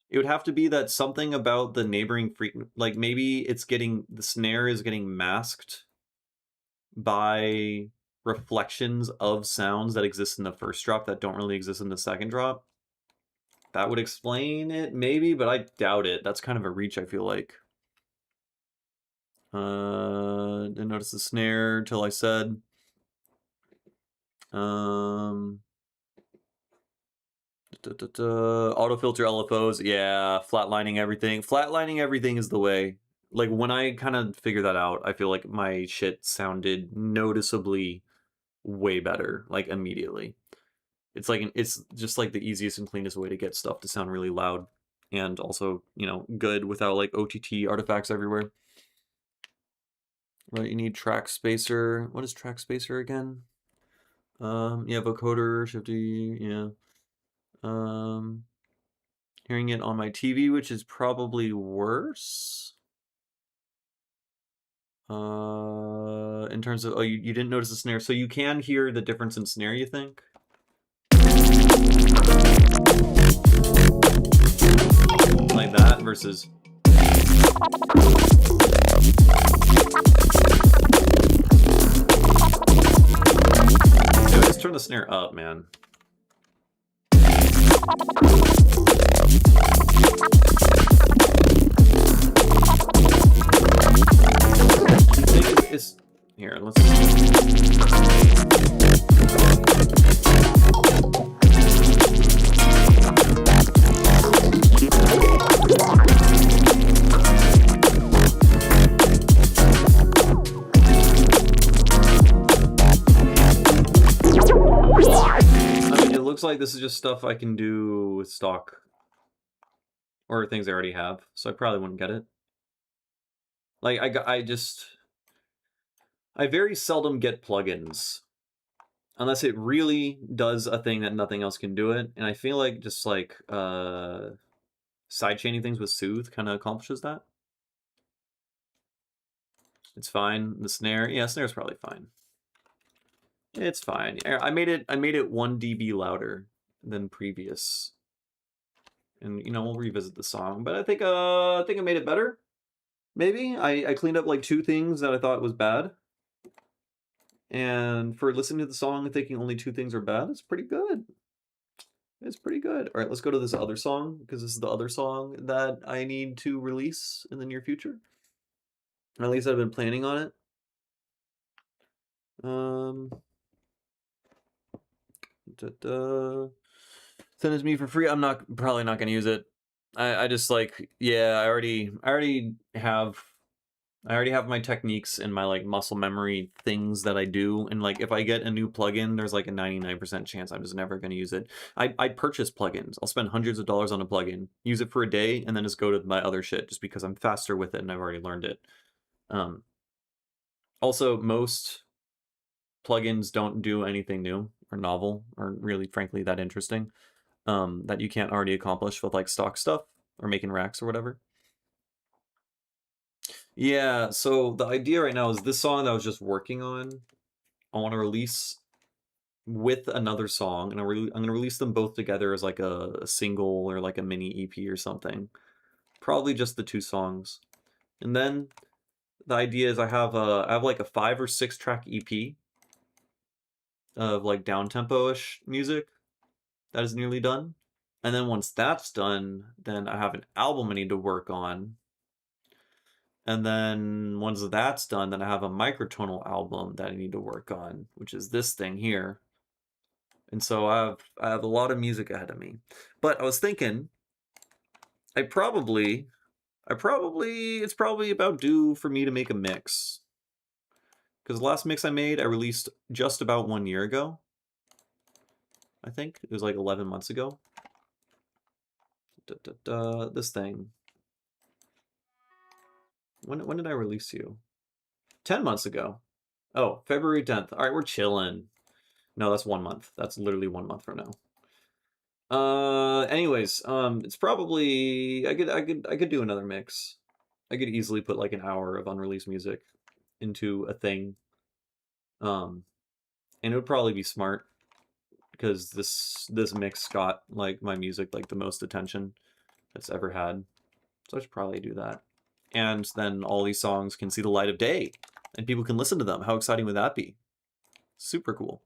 It would have to be that something about the neighboring like maybe it's getting, the snare is getting masked by reflections of sounds that exist in the first drop that don't really exist in the second drop. That would explain it, maybe, but I doubt it. That's kind of a reach, I feel like. Didn't notice the snare till I said. Auto filter LFOs, yeah, flatlining everything. Flatlining everything is the way. Like when I kind of figure that out, I feel like my shit sounded noticeably way better, like immediately. It's like it's just like the easiest and cleanest way to get stuff to sound really loud and also, you know, good without like OTT artifacts everywhere. Right, you need track spacer. What is track spacer again? Yeah, vocoder, shifty, yeah. Hearing it on my TV, which is probably worse. In terms of, oh, you didn't notice the snare, so you can hear the difference in snare, you think? Like that versus. Okay, let's turn the snare up, man. It's here, let's looks like this is just stuff I can do with stock or things I already have, so I probably wouldn't get it. Like I very seldom get plugins unless it really does a thing that nothing else can do it, and I feel like just like sidechaining things with Soothe kind of accomplishes that. It's fine. The snare, yeah, snare's probably fine. It's fine. I made it 1 dB louder than previous. And you know, we'll revisit the song, but I think I made it better. Maybe I cleaned up like 2 things that I thought was bad. And for listening to the song and thinking only two things are bad, it's pretty good. It's pretty good. All right, let's go to this other song because this is the other song that I need to release in the near future. At least I've been planning on it. Send it to me for free. I'm probably not gonna use it. I just like, yeah, I already have my techniques and my like muscle memory things that I do, and like if I get a new plugin, there's like a 99% chance I'm just never going to use it. I purchase plugins. I'll spend hundreds of dollars on a plugin, use it for a day, and then just go to my other shit just because I'm faster with it and I've already learned it. Also, most plugins don't do anything new or novel or really, frankly, that interesting that you can't already accomplish with like stock stuff or making racks or whatever. Yeah, so the idea right now is this song that I was just working on, I want to release with another song, and I'm going to release them both together as like a single or like a mini EP or something. Probably just the two songs. And then the idea is I have like a 5 or 6 track EP of like down tempo-ish music that is nearly done. And then once that's done, then I have an album I need to work on. And then once that's done, then I have a microtonal album that I need to work on, which is this thing here. And so I have a lot of music ahead of me. But I was thinking, it's probably about due for me to make a mix. Because the last mix I made, I released just about 1 year ago. I think it was like 11 months ago. This thing. When did I release you? 10 months ago. Oh, February 10th. All right, we're chilling. No, that's 1 month. That's literally 1 month from now. Anyways, it's probably I could do another mix. I could easily put like an hour of unreleased music into a thing. And it would probably be smart because this mix got like my music like the most attention it's ever had. So I should probably do that. And then all these songs can see the light of day and people can listen to them. How exciting would that be? Super cool.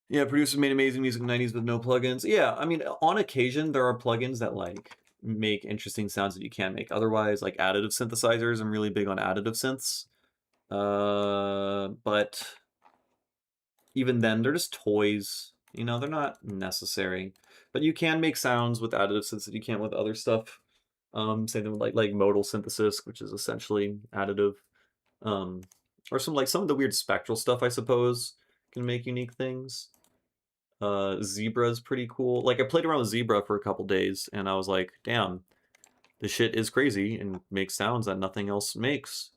Yeah, producers made amazing music in the 90s with no plugins. Yeah, I mean, on occasion, there are plugins that, like, make interesting sounds that you can't make otherwise, like additive synthesizers. I'm really big on additive synths. But even then, they're just toys. You know, they're not necessary. But you can make sounds with additive synths that you can't with other stuff. Same thing with, like modal synthesis, which is essentially additive. Or some of the weird spectral stuff, I suppose, can make unique things. Zebra's pretty cool. Like, I played around with Zebra for a couple days, and I was like, damn, this shit is crazy and makes sounds that nothing else makes.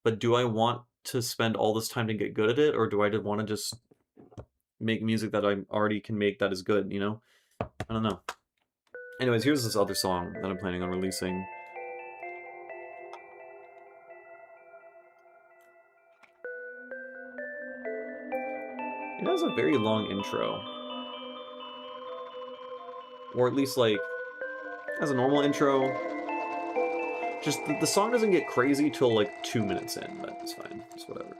But do I want to spend all this time to get good at it, or do I want to just make music that I already can make that is good, you know? I don't know. Anyways, here's this other song that I'm planning on releasing. It has a very long intro. Or at least, like, has a normal intro. Just, the song doesn't get crazy till, like, 2 minutes in, but it's fine. It's whatever.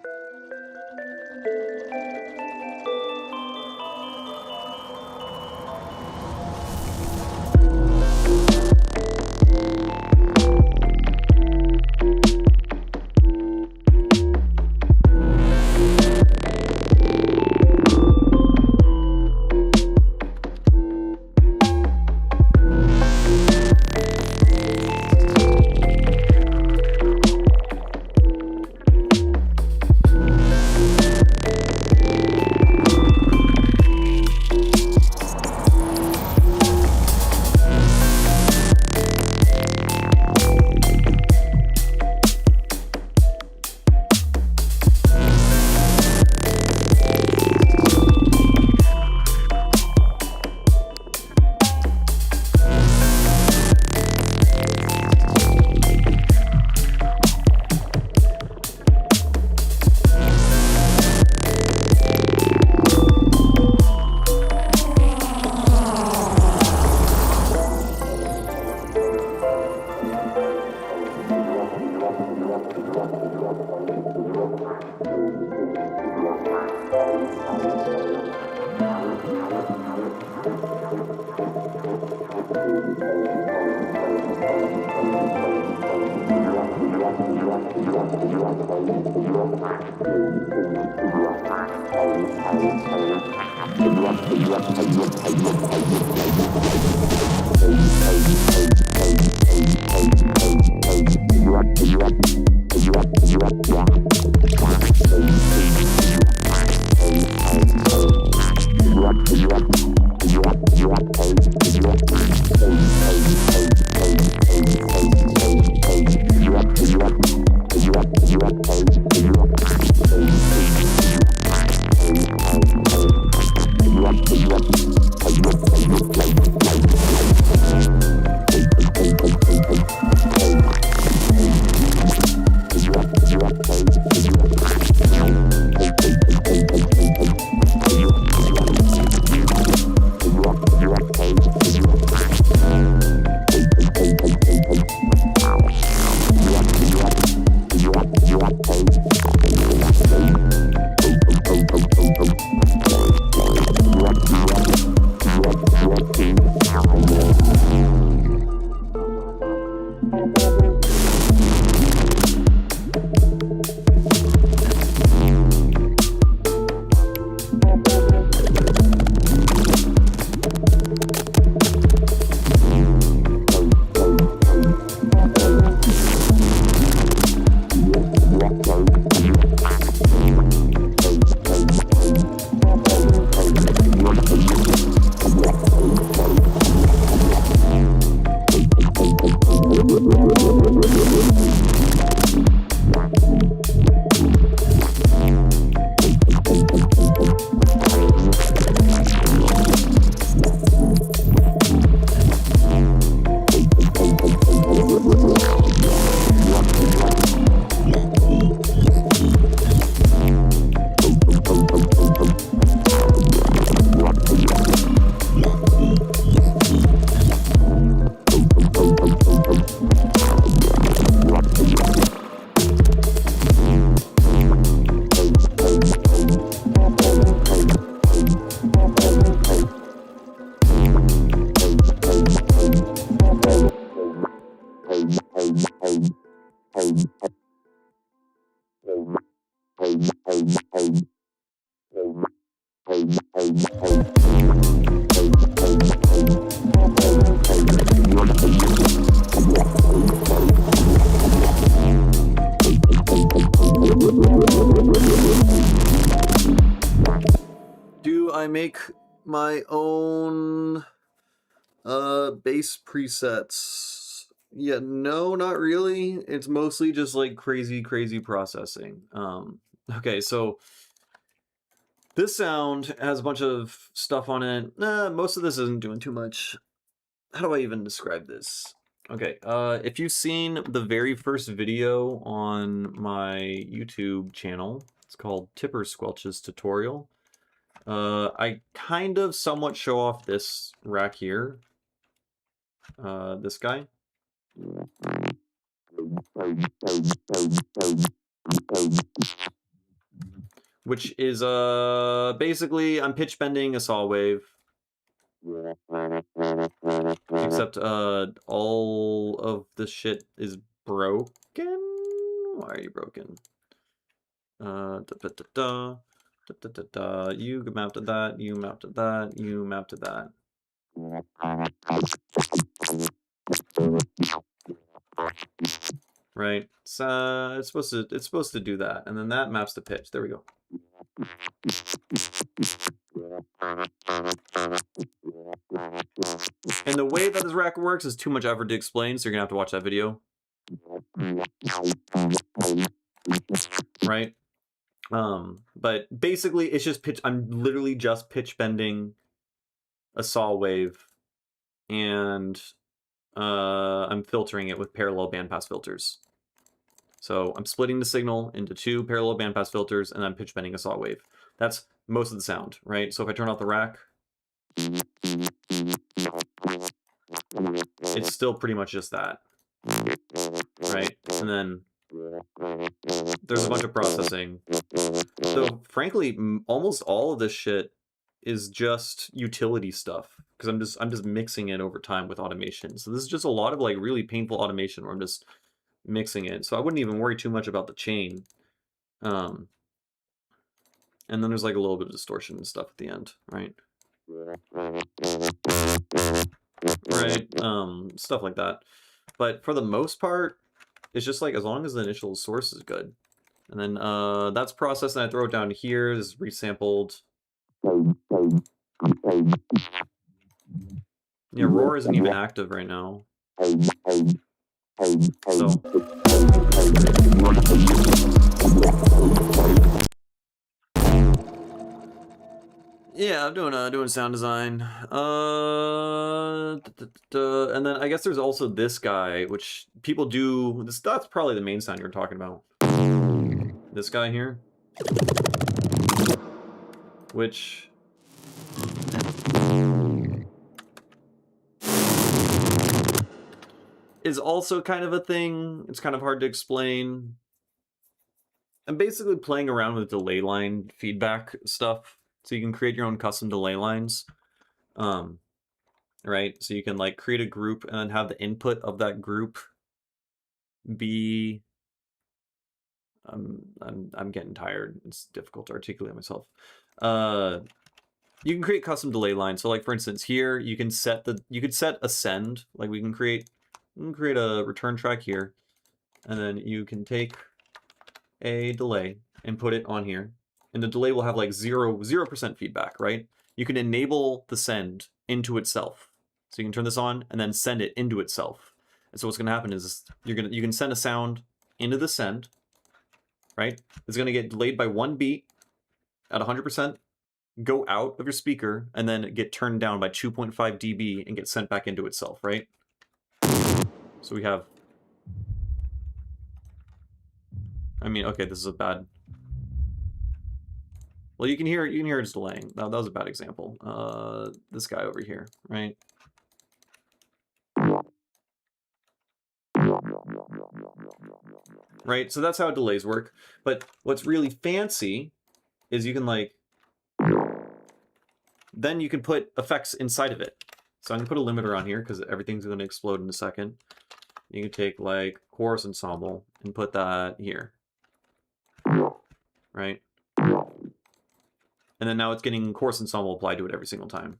Do I make my own bass presets? Yeah, no, not really. It's mostly just like crazy processing. Okay, so this sound has a bunch of stuff on it. Most of this isn't doing too much. How do I even describe this? Okay, if you've seen the very first video on my YouTube channel, it's called Tipper Squelch's Tutorial. I kind of somewhat show off this rack here. This guy. Which is basically I'm pitch bending a saw wave. Except all of the shit is broken. Why are you broken? Da, da, da, da. Da, da, da, da. You mounted that, you mounted that, you mounted that. Right? So it's supposed to do that, and then that maps the pitch. There we go. And the way that this rack works is too much effort to explain, so you're gonna have to watch that video. Right? But basically it's just pitch. I'm literally just pitch bending a saw wave, and I'm filtering it with parallel bandpass filters. So I'm splitting the signal into two parallel bandpass filters, and I'm pitch bending a saw wave. That's most of the sound, right? So if I turn off the rack, it's still pretty much just that, right? And then there's a bunch of processing. So frankly, almost all of this shit is just utility stuff. because I'm just mixing it over time with automation. So this is just a lot of like really painful automation where I'm just mixing it. So I wouldn't even worry too much about the chain. And then there's like a little bit of distortion and stuff at the end, right? Right, stuff like that. But for the most part, it's just like as long as the initial source is good. And then that's processed and I throw it down here. This is resampled. Yeah, roar isn't even active right now. So yeah, I'm doing sound design. And then I guess there's also this guy, which people do. That's probably the main sound you're talking about. This guy here, which is also kind of a thing. It's kind of hard to explain. I'm basically playing around with delay line feedback stuff, so you can create your own custom delay lines. Right? So you can like create a group and then have the input of that group be I'm getting tired. It's difficult to articulate myself. You can create custom delay lines. So like for instance here you can set a send, like we can create a return track here, and then you can take a delay and put it on here, and the delay will have like 0% feedback, right? You can enable the send into itself. So you can turn this on and then send it into itself. And so what's gonna happen is you can send a sound into the send, right? It's gonna get delayed by 1 beat at 100%, go out of your speaker, and then get turned down by 2.5 dB and get sent back into itself, right? So we have, I mean, okay, this is a bad. Well, you can hear it's delaying. No, that was a bad example. This guy over here, right? Right, so that's how delays work. But what's really fancy is you can like, then you can put effects inside of it. So I'm gonna put a limiter on here because everything's gonna explode in a second. You can take like chorus ensemble and put that here, right? And then now it's getting chorus ensemble applied to it every single time.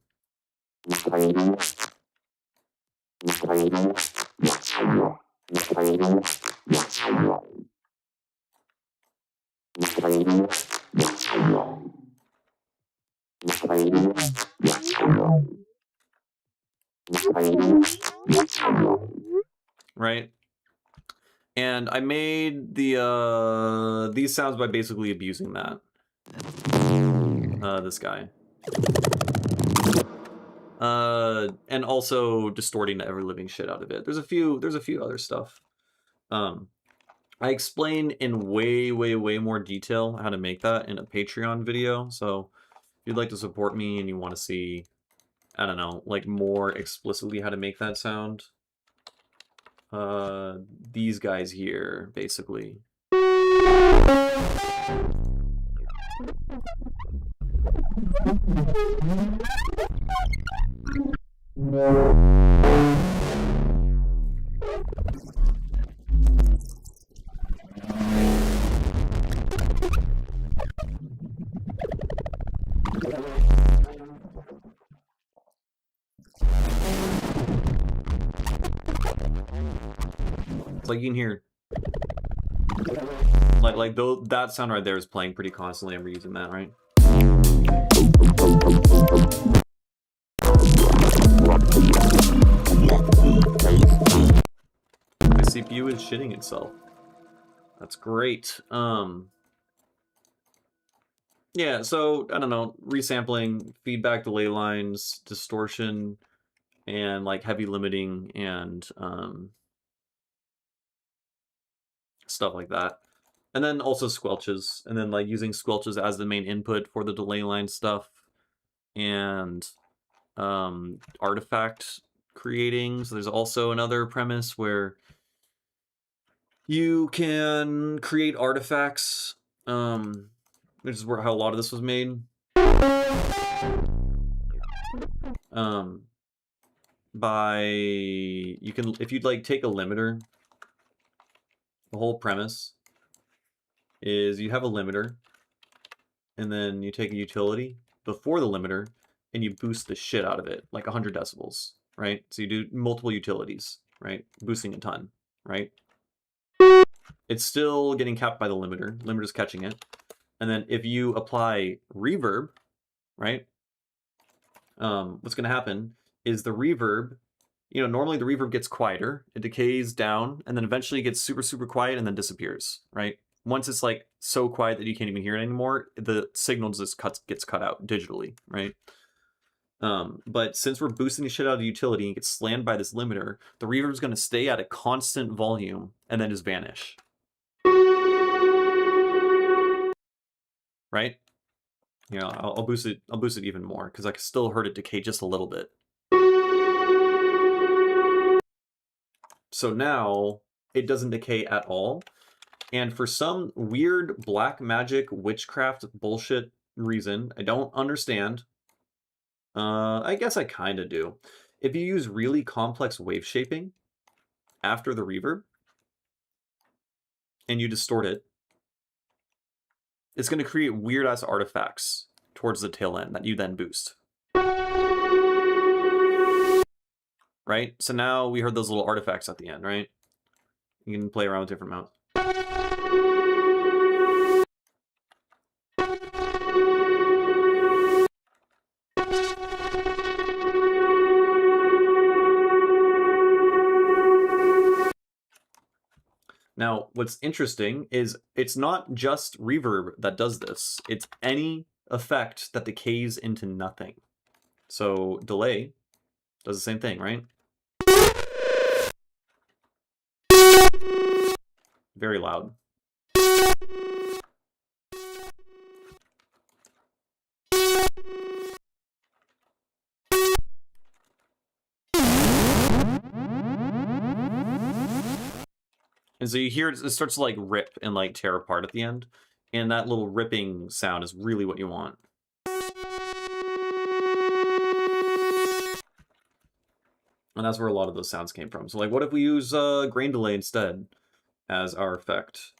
Right? And I made the these sounds by basically abusing that. This guy. And also distorting the ever living shit out of it. There's a few other stuff. I explain in way more detail how to make that in a Patreon video. So if you'd like to support me and you want to see, I don't know, like more explicitly how to make that sound, these guys here, basically. It's like you can hear, like though that sound right there is playing pretty constantly, and we're using that, right? My CPU is shitting itself. That's great. Yeah, so I don't know, resampling, feedback delay lines, distortion, and like heavy limiting and stuff like that. And then also squelches, and then like using squelches as the main input for the delay line stuff, and artifact creating. So there's also another premise where you can create artifacts, which is how a lot of this was made. by, you can, if you'd like take a limiter, the whole premise is you have a limiter, and then you take a utility before the limiter, and you boost the shit out of it, like 100 decibels, right? So you do multiple utilities, right? Boosting a ton, right? It's still getting capped by the limiter. Limiter's catching it. And then if you apply reverb, right? What's going to happen is the reverb, you know, normally the reverb gets quieter, it decays down, and then eventually it gets super, super quiet and then disappears, right? Once it's like so quiet that you can't even hear it anymore, the signal just gets cut out digitally, right? But since we're boosting the shit out of the utility and gets slammed by this limiter, the reverb is going to stay at a constant volume and then just vanish. Right? You know, I'll boost it even more because I can still heard it decay just a little bit. So now it doesn't decay at all. And for some weird black magic witchcraft bullshit reason, I don't understand. I guess I kind of do. If you use really complex wave shaping after the reverb and you distort it, it's going to create weird ass artifacts towards the tail end that you then boost. Right? So now we heard those little artifacts at the end, right? You can play around with different amounts. Now, what's interesting is it's not just reverb that does this. It's any effect that decays into nothing. So delay does the same thing, right? Very loud. And so you hear it starts to like rip and like tear apart at the end. And that little ripping sound is really what you want. And that's where a lot of those sounds came from. So like, what if we use grain delay instead as our effect?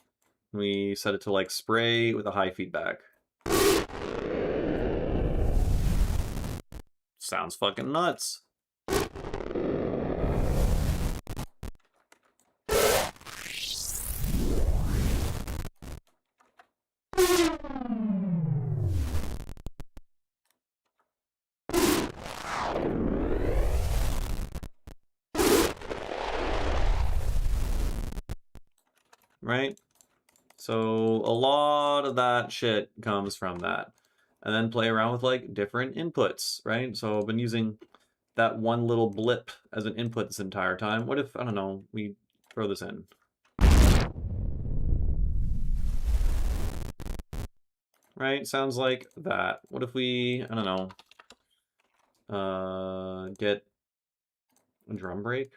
We set it to like spray with a high feedback. Sounds fucking nuts. Right? So a lot of that shit comes from that. And then play around with like different inputs, right? So I've been using that one little blip as an input this entire time. What if, I don't know, we throw this in? Right? Sounds like that. What if we, I don't know, get a drum break?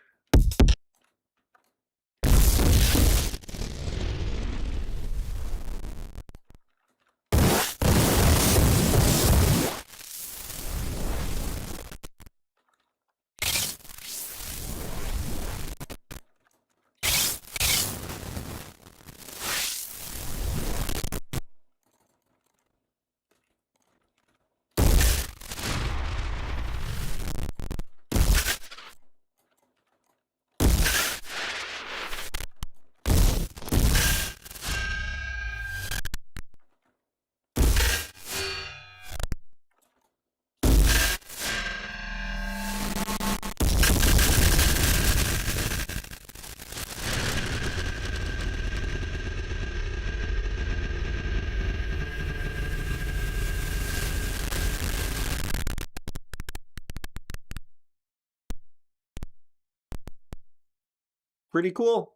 Pretty cool.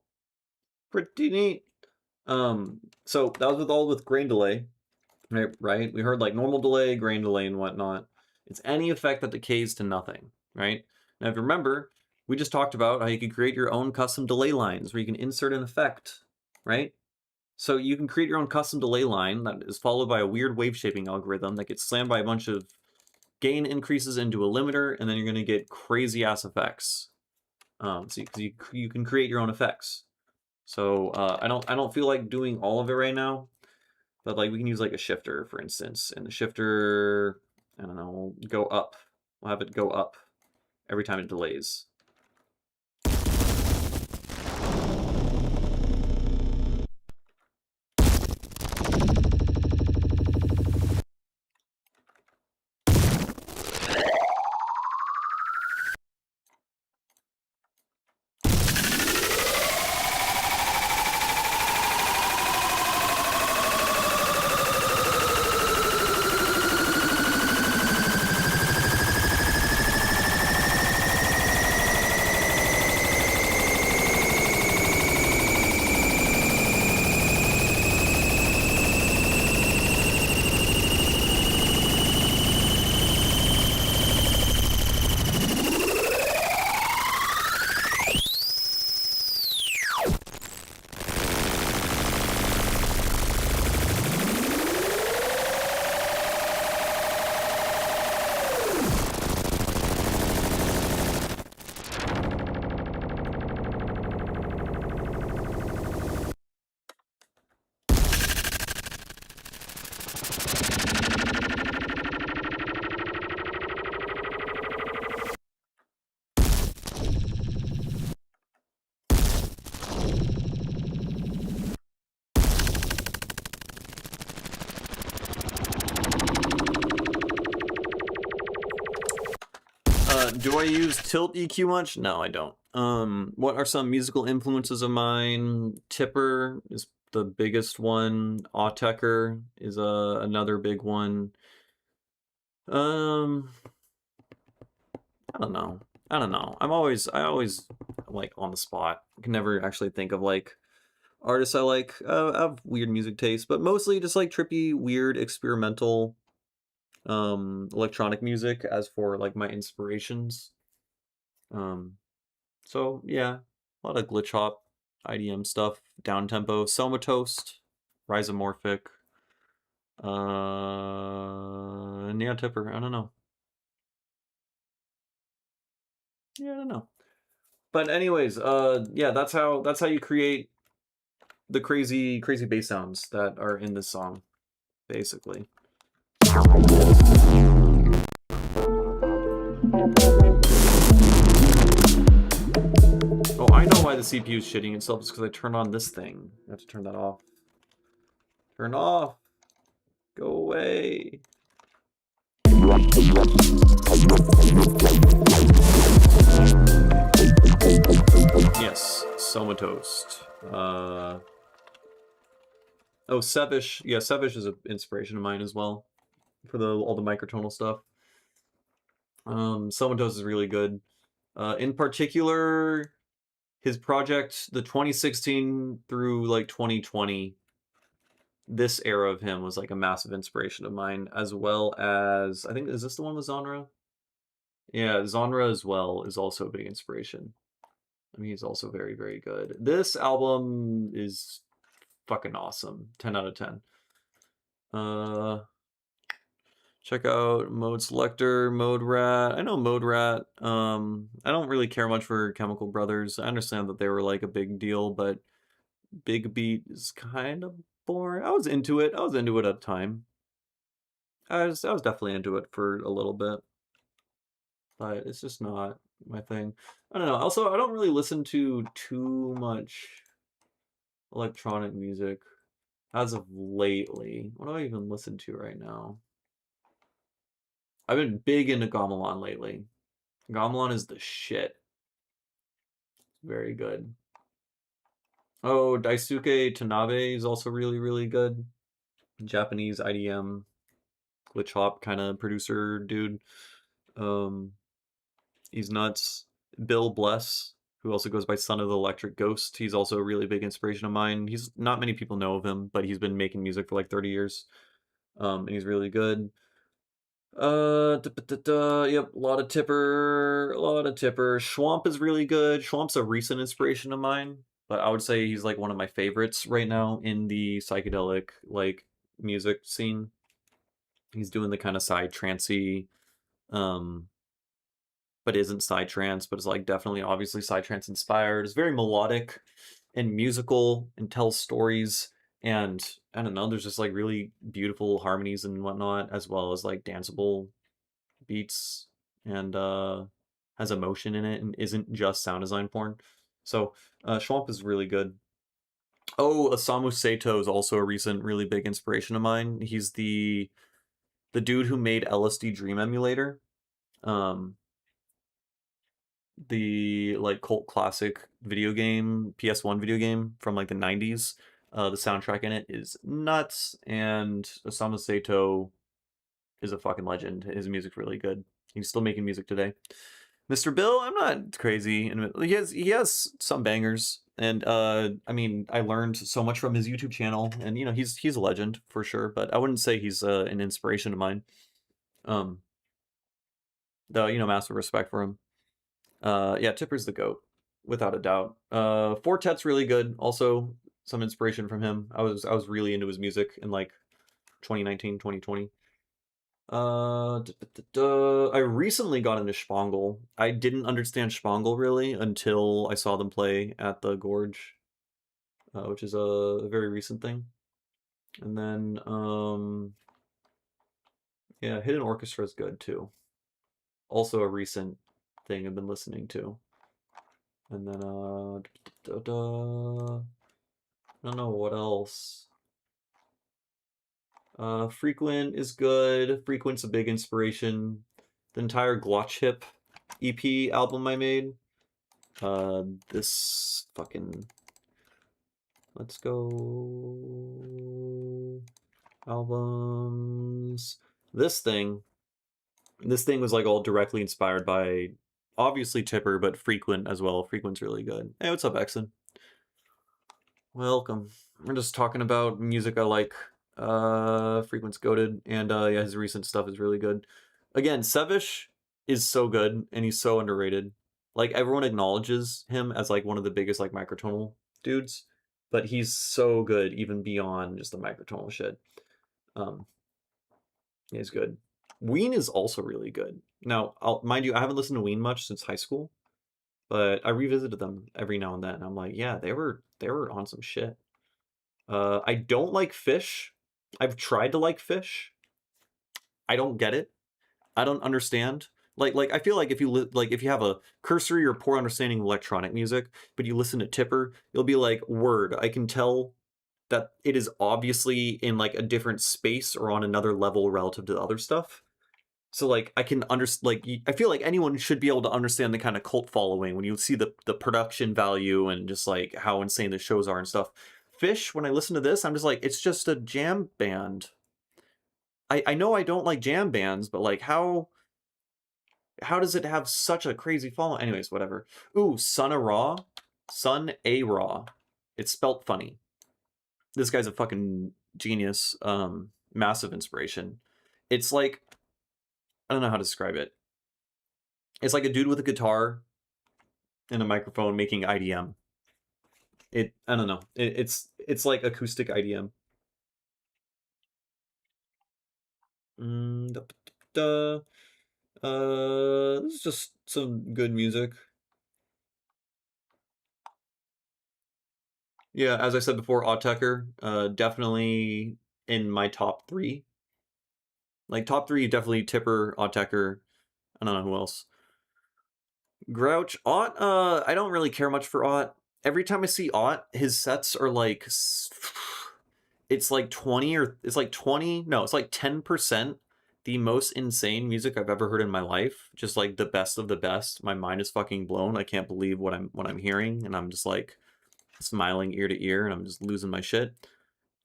Pretty neat. So that was with grain delay, right? We heard like normal delay, grain delay, and whatnot. It's any effect that decays to nothing, right? Now, if you remember, we just talked about how you could create your own custom delay lines where you can insert an effect, right? So you can create your own custom delay line that is followed by a weird wave shaping algorithm that gets slammed by a bunch of gain increases into a limiter, and then you're going to get crazy ass effects. So you can create your own effects. So I don't feel like doing all of it right now, but like we can use like a shifter, for instance, and the shifter, I don't know, will go up. We'll have it go up every time it delays. Do I use tilt EQ much? No, I don't. What are some musical influences of mine? Tipper is the biggest one. Autechre is another big one. I don't know. I don't know. I always like on the spot. I can never actually think of like artists I like. I have weird music taste, but mostly just like trippy, weird, experimental electronic music as for like my inspirations. So yeah, a lot of glitch hop, IDM stuff, down tempo, Somatoast, Rhizomorphic, Neotipper. I don't know. Yeah, I don't know. But anyways, yeah, that's how you create the crazy bass sounds that are in this song, basically. Oh, I know why the CPU is shitting itself. It's because I turned on this thing. I have to turn that off. Turn off. Go away. Yes, Somatoast. Oh, Sevish. Yeah, Sevish is an inspiration of mine as well for all the microtonal stuff. Somatoast is really good. In particular, his project, the 2016 through like 2020, this era of him was like a massive inspiration of mine, as well as, I think, is this the one with Genre? Yeah, Genre as well is also a big inspiration. I mean, he's also very, very good. This album is fucking awesome. 10 out of 10. Check out Mode Selector, Mode Rat. I know Mode Rat. I don't really care much for Chemical Brothers. I understand that they were like a big deal, but Big Beat is kind of boring. I was into it. I was into it at the time. I was definitely into it for a little bit, but it's just not my thing. I don't know. Also, I don't really listen to too much electronic music as of lately. What do I even listen to right now? I've been big into Gamelan lately. Gamelan is the shit. Very good. Oh, Daisuke Tanabe is also really, really good. Japanese IDM glitch hop kind of producer dude. He's nuts. Bill Bless, who also goes by Son of the Electric Ghost. He's also a really big inspiration of mine. He's not many people know of him, but he's been making music for like 30 years. And he's really good. Yep, a lot of Tipper, a lot of Tipper. Schwamp is really good. Schwamp's a recent inspiration of mine, but I would say he's like one of my favorites right now in the psychedelic like music scene. He's doing the kind of side trancey, but isn't psytrance, but is like definitely obviously psytrance inspired. It's very melodic and musical and tells stories, and I don't know, there's just like really beautiful harmonies and whatnot, as well as like danceable beats, and has emotion in it and isn't just sound design porn. So Schwamp is really good. Oh, Osamu Sato is also a recent really big inspiration of mine. He's the dude who made LSD Dream Emulator. Um, the like cult classic video game, PS1 video game from like the 90s. The soundtrack in it is nuts, and Osamu Sato is a fucking legend. His music's really good. He's still making music today. Mr. Bill, I'm not crazy, and he has some bangers, and I mean, I learned so much from his YouTube channel, and you know, he's a legend for sure, but I wouldn't say he's an inspiration of mine. Um, though you know, massive respect for him. Yeah, Tipper's the goat, without a doubt. Fortet's really good. Also, some inspiration from him. I was really into his music in like 2019, 2020. I recently got into Spangle. I didn't understand Spangle really until I saw them play at the Gorge, which is a very recent thing. And then, yeah, Hidden Orchestra is good too. Also a recent thing I've been listening to. And then, I don't know what else. Frequent is good. Frequent's a big inspiration. The entire Glotch Hip EP album I made. This fucking... Let's go... Albums... This thing was like all directly inspired by obviously Tipper, but Frequent as well. Frequent's really good. Hey, what's up, Exon? Welcome. We're just talking about music I like. Frequent's goated, and yeah, his recent stuff is really good. Again, Sevish is so good, and he's so underrated. Like everyone acknowledges him as like one of the biggest like microtonal dudes, but he's so good even beyond just the microtonal shit. Um, he's good. Ween is also really good. Now, mind you, I haven't listened to Ween much since high school, but I revisited them every now and then. And I'm like, yeah, they were on some shit. I don't like Fish. I've tried to like Fish. I don't get it. I don't understand. Like I feel like if you like if you have a cursory or poor understanding of electronic music, but you listen to Tipper, you'll be like, "Word, I can tell that it is obviously in like a different space or on another level relative to the other stuff." So like I can understand, like I feel like anyone should be able to understand the kind of cult following when you see the production value and just like how insane the shows are and stuff. Fish, when I listen to this, I'm just like, it's just a jam band. I know I don't like jam bands, but like how does it have such a crazy following? Anyways, whatever. Ooh, Sun A Raw, Sun A Raw. It's spelt funny. This guy's a fucking genius. Massive inspiration. It's like, I don't know how to describe it. It's like a dude with a guitar and a microphone making IDM. I don't know. It's like acoustic IDM. This is just some good music. Yeah, as I said before, Autechre, definitely in my top three. Like top three, definitely Tipper, Autechre. I don't know who else. Grouch, Aut. I don't really care much for Aut. Every time I see Aut, his sets are like, it's like 20 or it's like 20. No, it's like 10% the most insane music I've ever heard in my life. Just like the best of the best. My mind is fucking blown. I can't believe what I'm hearing, and I'm just like smiling ear to ear, and I'm just losing my shit.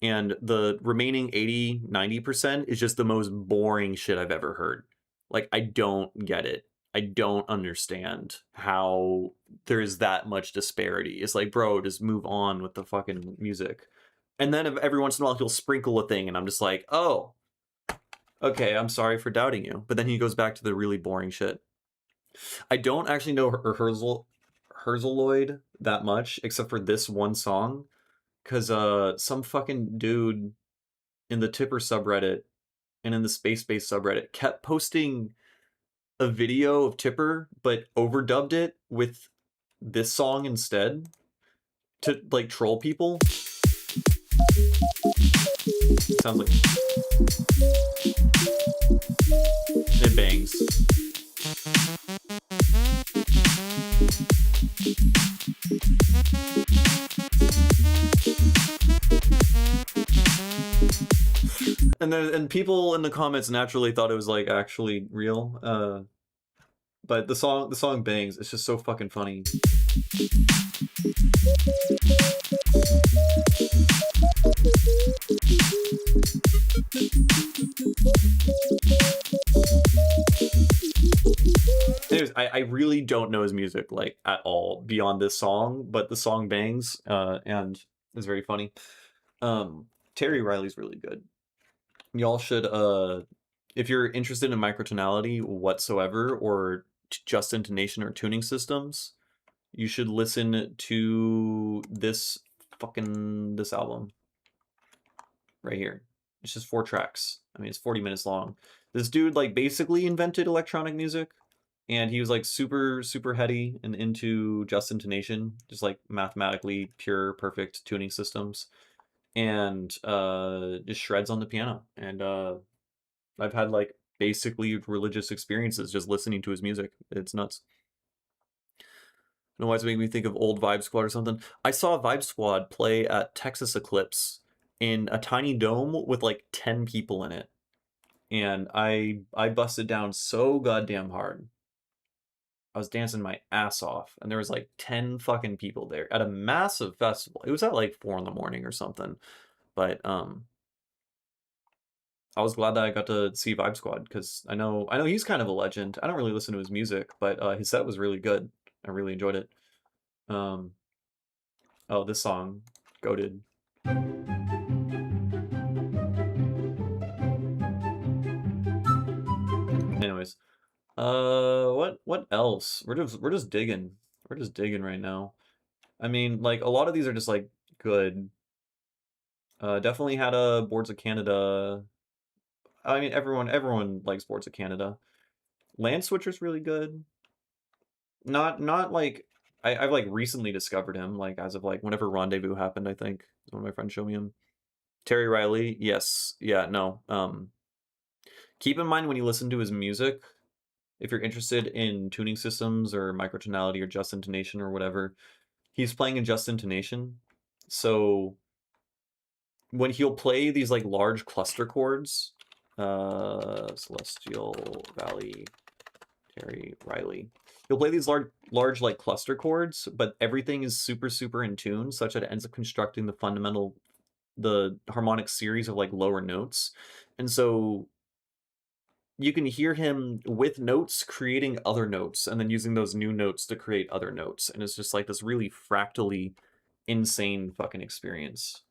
And the remaining 80-90% is just the most boring shit I've ever heard. Like I don't get it. I don't understand how there's that much disparity. It's like, bro, just move on with the fucking music. And then every once in a while he'll sprinkle a thing, and I'm just like, oh, okay, I'm sorry for doubting you. But then he goes back to the really boring shit. I don't actually know Herzeloid that much, except for this one song, because some fucking dude in the Tipper subreddit and in the Space Base subreddit kept posting a video of Tipper, but overdubbed it with this song instead to like troll people. Sounds like it bangs. And people in the comments naturally thought it was like actually real. But the song bangs. It's just so fucking funny. Anyways, I really don't know his music like at all beyond this song, but the song bangs and is very funny. Terry Riley's really good. Y'all should if you're interested in microtonality whatsoever or just intonation or tuning systems, you should listen to this album right here. It's just 4 tracks. I mean, it's 40 minutes long. This dude like basically invented electronic music, and he was like super heady and into just intonation, just like mathematically pure perfect tuning systems, and just shreds on the piano. And I've had like basically religious experiences just listening to his music. It's nuts. I don't know why it's making me think of old Vibe Squad or something. I saw Vibe Squad play at Texas Eclipse in a tiny dome with like 10 people in it. And I busted down so goddamn hard. I was dancing my ass off, and there was like 10 fucking people there at a massive festival. It was at like 4 in the morning or something. But I was glad that I got to see Vibe Squad because I know he's kind of a legend. I don't really listen to his music, but his set was really good. I really enjoyed it. Oh, this song, goated. Anyways, what else? We're just digging. We're just digging right now. I mean, like a lot of these are just like good. Definitely had a Boards of Canada. I mean, everyone likes Boards of Canada. Land Switcher's really good. Not like I've like recently discovered him, like as of like whenever Rendezvous happened, I think. One of my friends showed me him. Terry Riley, yes. Yeah, no. Keep in mind when you listen to his music, if you're interested in tuning systems or microtonality or just intonation or whatever, he's playing in just intonation. So when he'll play these like large cluster chords, Celestial Valley, Terry Riley. He'll play these large like cluster chords, but everything is super in tune, such that it ends up constructing the harmonic series of like lower notes. And so you can hear him with notes creating other notes and then using those new notes to create other notes. And it's just like this really fractally insane fucking experience.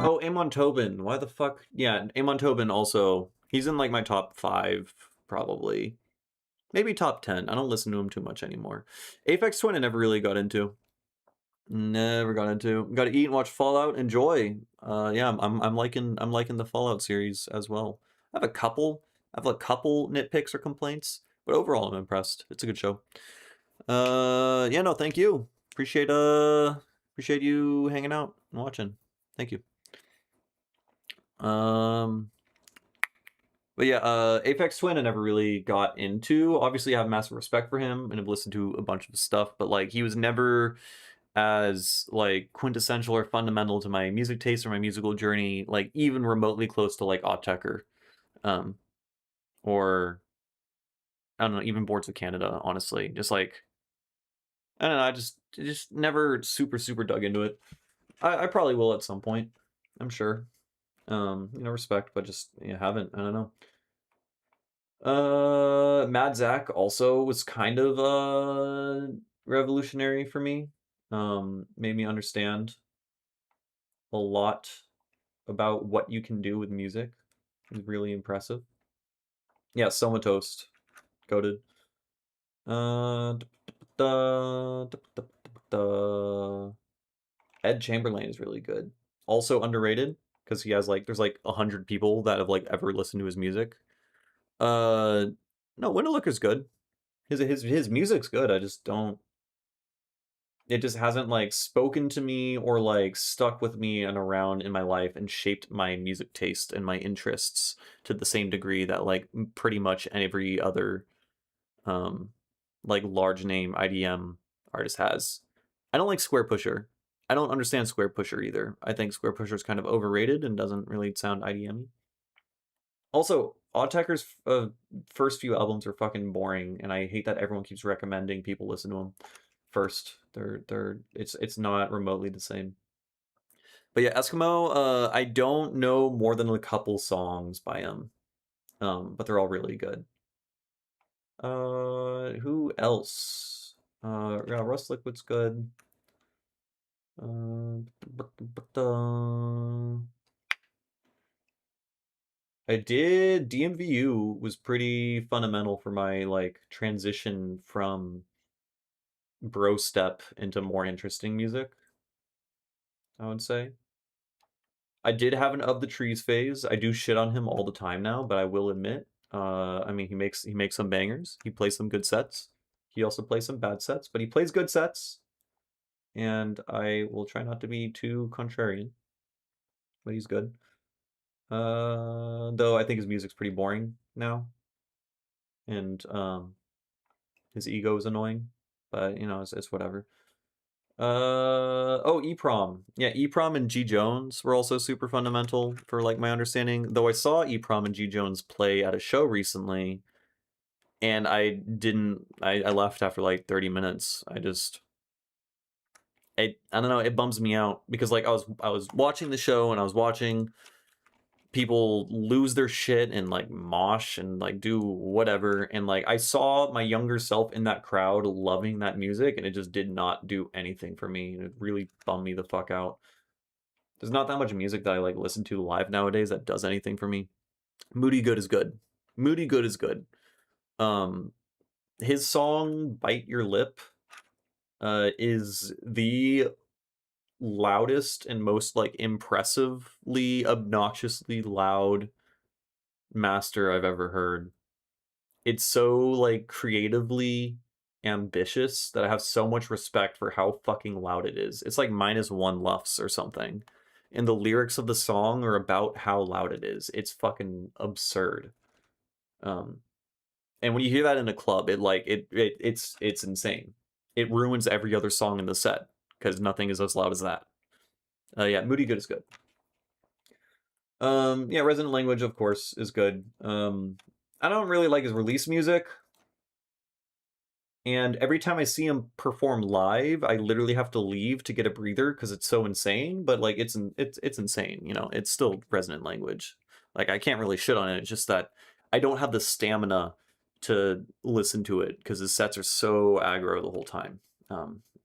Oh, Amon Tobin. Why the fuck? Yeah, Amon Tobin also. He's in like my top 5, probably. Maybe top 10. I don't listen to him too much anymore. Aphex Twin I never really got into. Never got into. Got to eat and watch Fallout. Enjoy. Yeah, I'm liking the Fallout series as well. I have a couple nitpicks or complaints, but overall I'm impressed. It's a good show. Yeah, no, thank you. Appreciate you hanging out and watching. Thank you. But yeah, Apex Twin I never really got into. Obviously I have massive respect for him and have listened to a bunch of his stuff, but like he was never as like quintessential or fundamental to my music taste or my musical journey, like even remotely close to like Autechre. Or I don't know, even Boards of Canada, honestly. Just like I don't know, I just never super dug into it. I probably will at some point, I'm sure. Respect, but just haven't. I don't know. Mad Zach also was kind of revolutionary for me. Made me understand a lot about what you can do with music. It was really impressive. Yeah, Soma Toast, goated. Uh, Ed Chamberlain is really good. Also underrated because he has like there's like 100 people that have like ever listened to his music. Uh, no, Winterlooker's good. His music's good. I just don't. It just hasn't like spoken to me or like stuck with me and around in my life and shaped my music taste and my interests to the same degree that like pretty much every other um like large name IDM artist has. I don't like Square Pusher. I don't understand Square Pusher either. I think Square Pusher is kind of overrated and doesn't really sound IDM. Also, Oddtacker's first few albums are fucking boring, and I hate that everyone keeps recommending people listen to them first. It's not remotely the same. But yeah, Eskimo, I don't know more than a couple songs by him. But they're all really good. Who else? Yeah, Russ Liquid's good. I did DMVU was pretty fundamental for my like transition from bro step into more interesting music, I would say. I did have an Of the Trees phase. I do shit on him all the time now, but I will admit, I mean he makes some bangers. He plays some good sets. He also plays some bad sets, but he plays good sets. And I will try not to be too contrarian, but he's good. Though I think his music's pretty boring now, and his ego is annoying, but you know it's whatever. Oh, EPROM. Yeah, EPROM and G Jones were also super fundamental for like my understanding. Though I saw EPROM and G Jones play at a show recently, and I didn't. I left after like 30 minutes. I don't know. It bums me out because like I was watching the show and I was watching people lose their shit and like mosh and like do whatever, and like I saw my younger self in that crowd loving that music, and it just did not do anything for me. It really bummed me the fuck out. There's not that much music that I like listen to live nowadays that does anything for me. Moody Good is good. Moody Good is good. um his song Bite Your Lip is the loudest and most like impressively obnoxiously loud master I've ever heard. It's so like creatively ambitious that I have so much respect for how fucking loud it is. It's like -1 lufs or something. And the lyrics of the song are about how loud it is. It's fucking absurd. Um and when you hear that in a club, it's insane. It ruins every other song in the set because nothing is as loud as that. Yeah, Moody Good is good. Yeah, Resonant Language, of course, is good. I don't really like his release music. And every time I see him perform live, I literally have to leave to get a breather because it's so insane. But like, it's insane. You know, it's still Resonant Language. Like, I can't really shit on it. It's just that I don't have the stamina to listen to it because his sets are so aggro the whole time.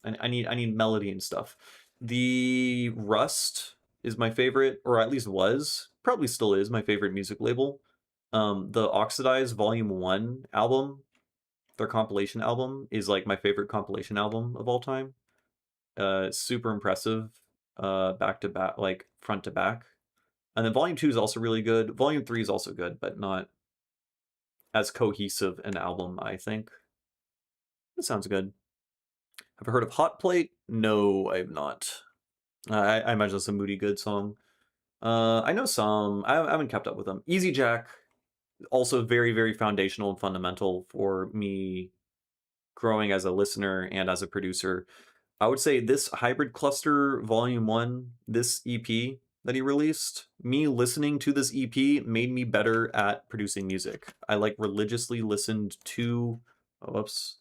I need melody and stuff. The Rust is my favorite, or at least was, probably still is my favorite music label. The Oxidize Volume 1 album, their compilation album, is like my favorite compilation album of all time. Super impressive, back to back, like front to back. And then Volume 2 is also really good. Volume 3 is also good, but not as cohesive an album, I think. That sounds good. Have I heard of Hot Plate? No, I have not. I imagine it's a Moody Good song. I know some. I haven't kept up with them. Easy Jack, also very, very foundational and fundamental for me growing as a listener and as a producer. I would say this Hybrid Cluster Volume 1, this EP that he released, me listening to this EP made me better at producing music. I like religiously listened to, oh, whoops.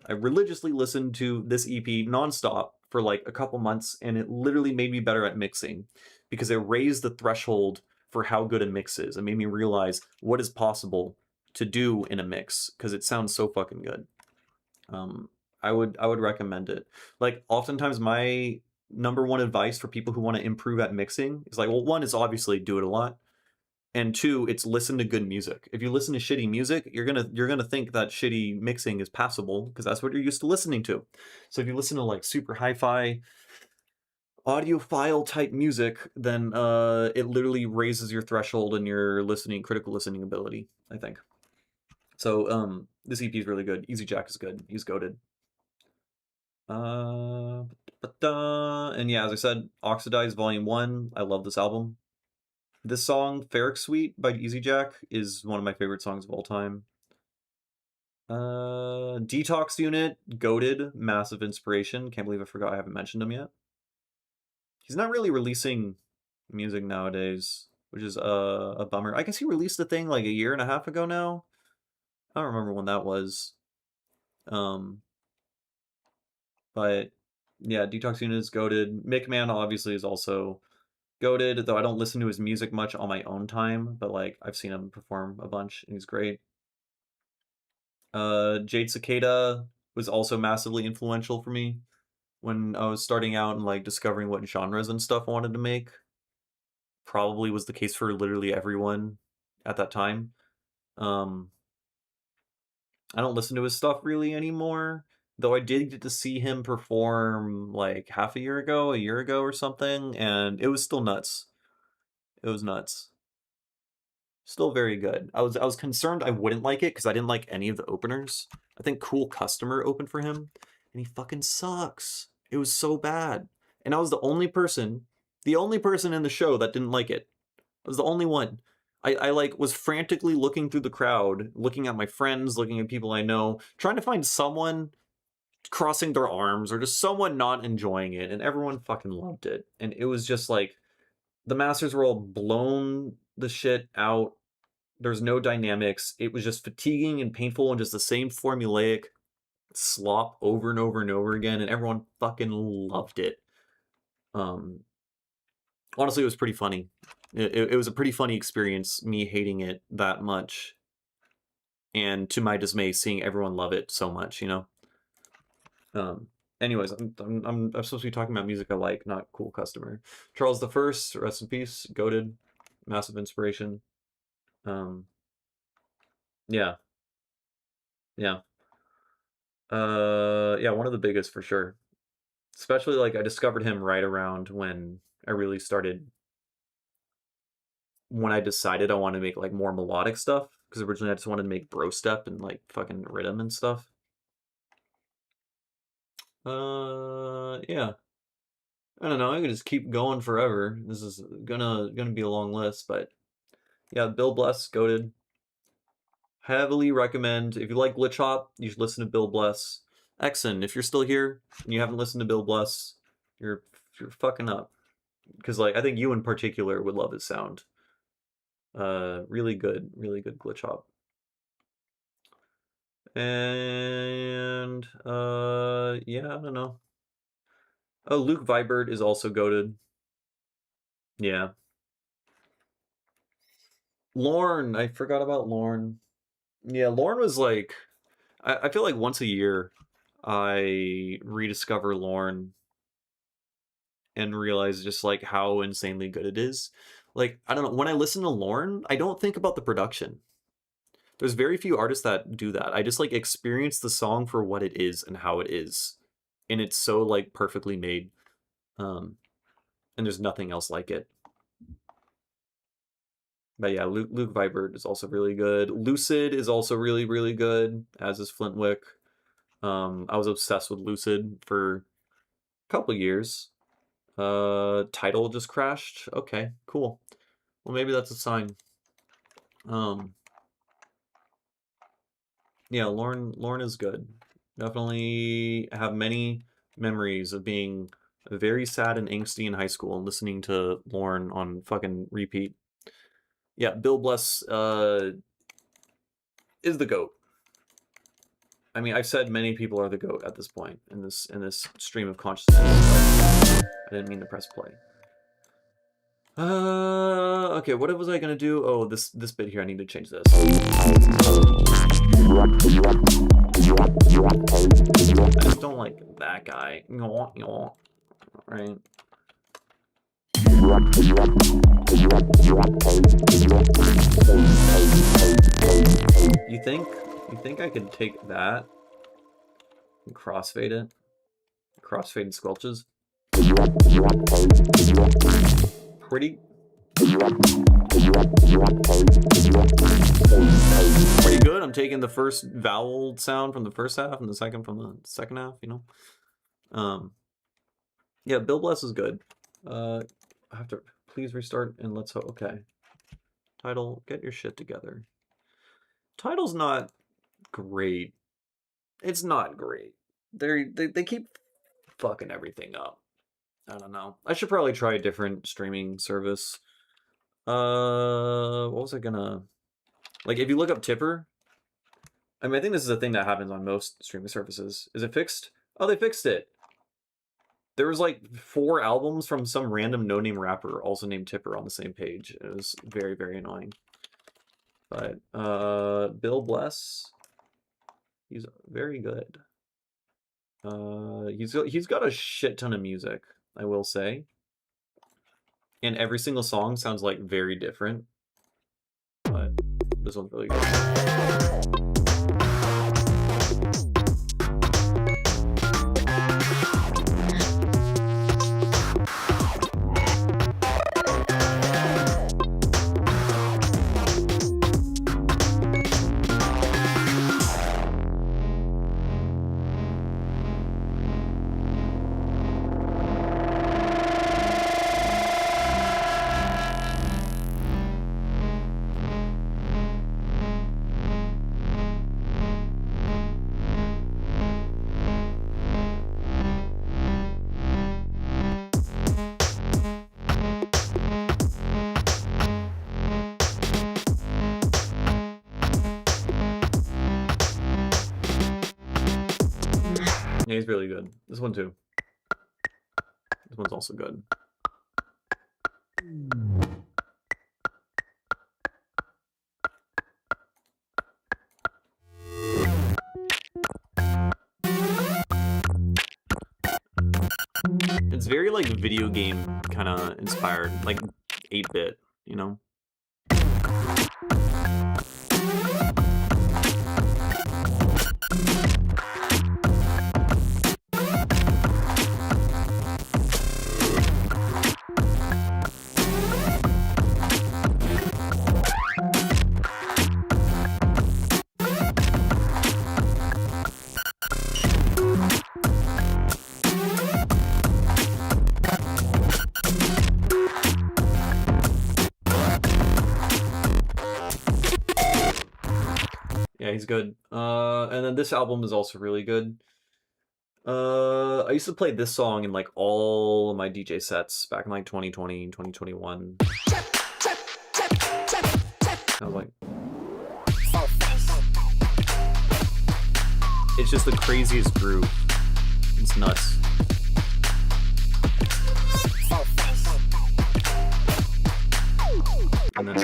I religiously listened to this EP nonstop for like a couple months, and it literally made me better at mixing because it raised the threshold for how good a mix is. It made me realize what is possible to do in a mix because it sounds so fucking good. I would recommend it. Like, oftentimes my number one advice for people who want to improve at mixing is like, well, one is obviously do it a lot, and two, it's listen to good music. If you listen to shitty music, you're gonna think that shitty mixing is passable because that's what you're used to listening to. So if you listen to like super hi-fi audiophile type music, then it literally raises your threshold and your critical listening ability, I think. So this EP is really good. Easy Jack is good. He's goated. And yeah, as I said, Oxidized Volume 1, I love this album. This song, Ferric Suite by Easy Jack, is one of my favorite songs of all time. Detox Unit, goated, massive inspiration. Can't believe I forgot I haven't mentioned him yet. He's not really releasing music nowadays, which is a bummer. I guess he released the thing like a year and a half ago now. I don't remember when that was. But yeah, Detox Unit is goated. Mick Man obviously is also goated, though I don't listen to his music much on my own time, but like I've seen him perform a bunch and he's great. Jade Cicada was also massively influential for me when I was starting out and like discovering what genres and stuff I wanted to make. Probably was the case for literally everyone at that time. I don't listen to his stuff really anymore, though I did get to see him perform like a year ago or something, and it was still nuts. It was nuts. Still very good. I was concerned I wouldn't like it because I didn't like any of the openers. I think Cool Customer opened for him, and he fucking sucks. It was so bad. And I was the only person in the show that didn't like it. I was the only one. I like was frantically looking through the crowd, looking at my friends, looking at people I know, trying to find someone crossing their arms or just someone not enjoying it, and everyone fucking loved it. And it was just like the masters were all blown the shit out. There's no dynamics. It was just fatiguing and painful and just the same formulaic slop over and over and over again, and everyone fucking loved it. Honestly, it was pretty funny. It was a pretty funny experience, me hating it that much, and to my dismay, seeing everyone love it so much. Anyways, I'm supposed to be talking about music I like, not Cool Customer. Charles the First, rest in peace, goated, massive inspiration. Yeah, yeah, yeah, one of the biggest for sure. Especially like I discovered him right around when I decided I wanted to make like more melodic stuff, because originally I just wanted to make bro step and like fucking rhythm and stuff. Yeah. I don't know, I could just keep going forever. This is gonna be a long list, but yeah, Bill Bless, goated. Heavily recommend, if you like glitch hop, you should listen to Bill Bless. Exon, if you're still here and you haven't listened to Bill Bless, you're fucking up. Because like I think you in particular would love his sound. Really good glitch hop. And yeah, I don't know. Oh, Luke Vibert is also goated. Yeah. Lorne, I forgot about Lorne. Yeah, Lorne was like, I feel like once a year I rediscover Lorne and realize just like how insanely good it is. Like, I don't know, when I listen to Lorne, I don't think about the production. There's very few artists that do that. I just like experience the song for what it is and how it is. And it's so like perfectly made. And there's nothing else like it. But yeah, Luke Vibert is also really good. Lucid is also really good, as is Flintwick. I was obsessed with Lucid for a couple years. Title just crashed. Okay, cool. Well, maybe that's a sign. Yeah, Lorne is good. Definitely have many memories of being very sad and angsty in high school and listening to Lorne on fucking repeat. Yeah, Bill Bless is the GOAT. I mean, I've said many people are the GOAT at this point in this stream of consciousness. I didn't mean to press play. Okay, what was I gonna do? Oh, this bit here, I need to change this. I just don't like that guy. Right? You think I could take that and crossfade it? Crossfade squelches? Pretty good. I'm taking the first vowel sound from the first half and the second from the second half, you know? Yeah, Bill Bless is good. I have to please restart and let's hope. Okay. Title, get your shit together. Title's not great. It's not great. They keep fucking everything up. I don't know. I should probably try a different streaming service. What was I gonna... Like, if you look up Tipper, I mean, I think this is a thing that happens on most streaming services. Is it fixed? Oh, they fixed it. There was like 4 albums from some random no-name rapper also named Tipper on the same page. It was very, very annoying. But Bill Bless, he's very good. He's got a shit ton of music, I will say. And every single song sounds like very different. But this one's really good. Yeah, he's really good. This one too. This one's also good. It's very like video game kind of inspired, like 8-bit, you know? Yeah, he's good. And then this album is also really good. I used to play this song in like all of my DJ sets back in like 2020, 2021. I was like, it's just the craziest groove. It's nuts. And then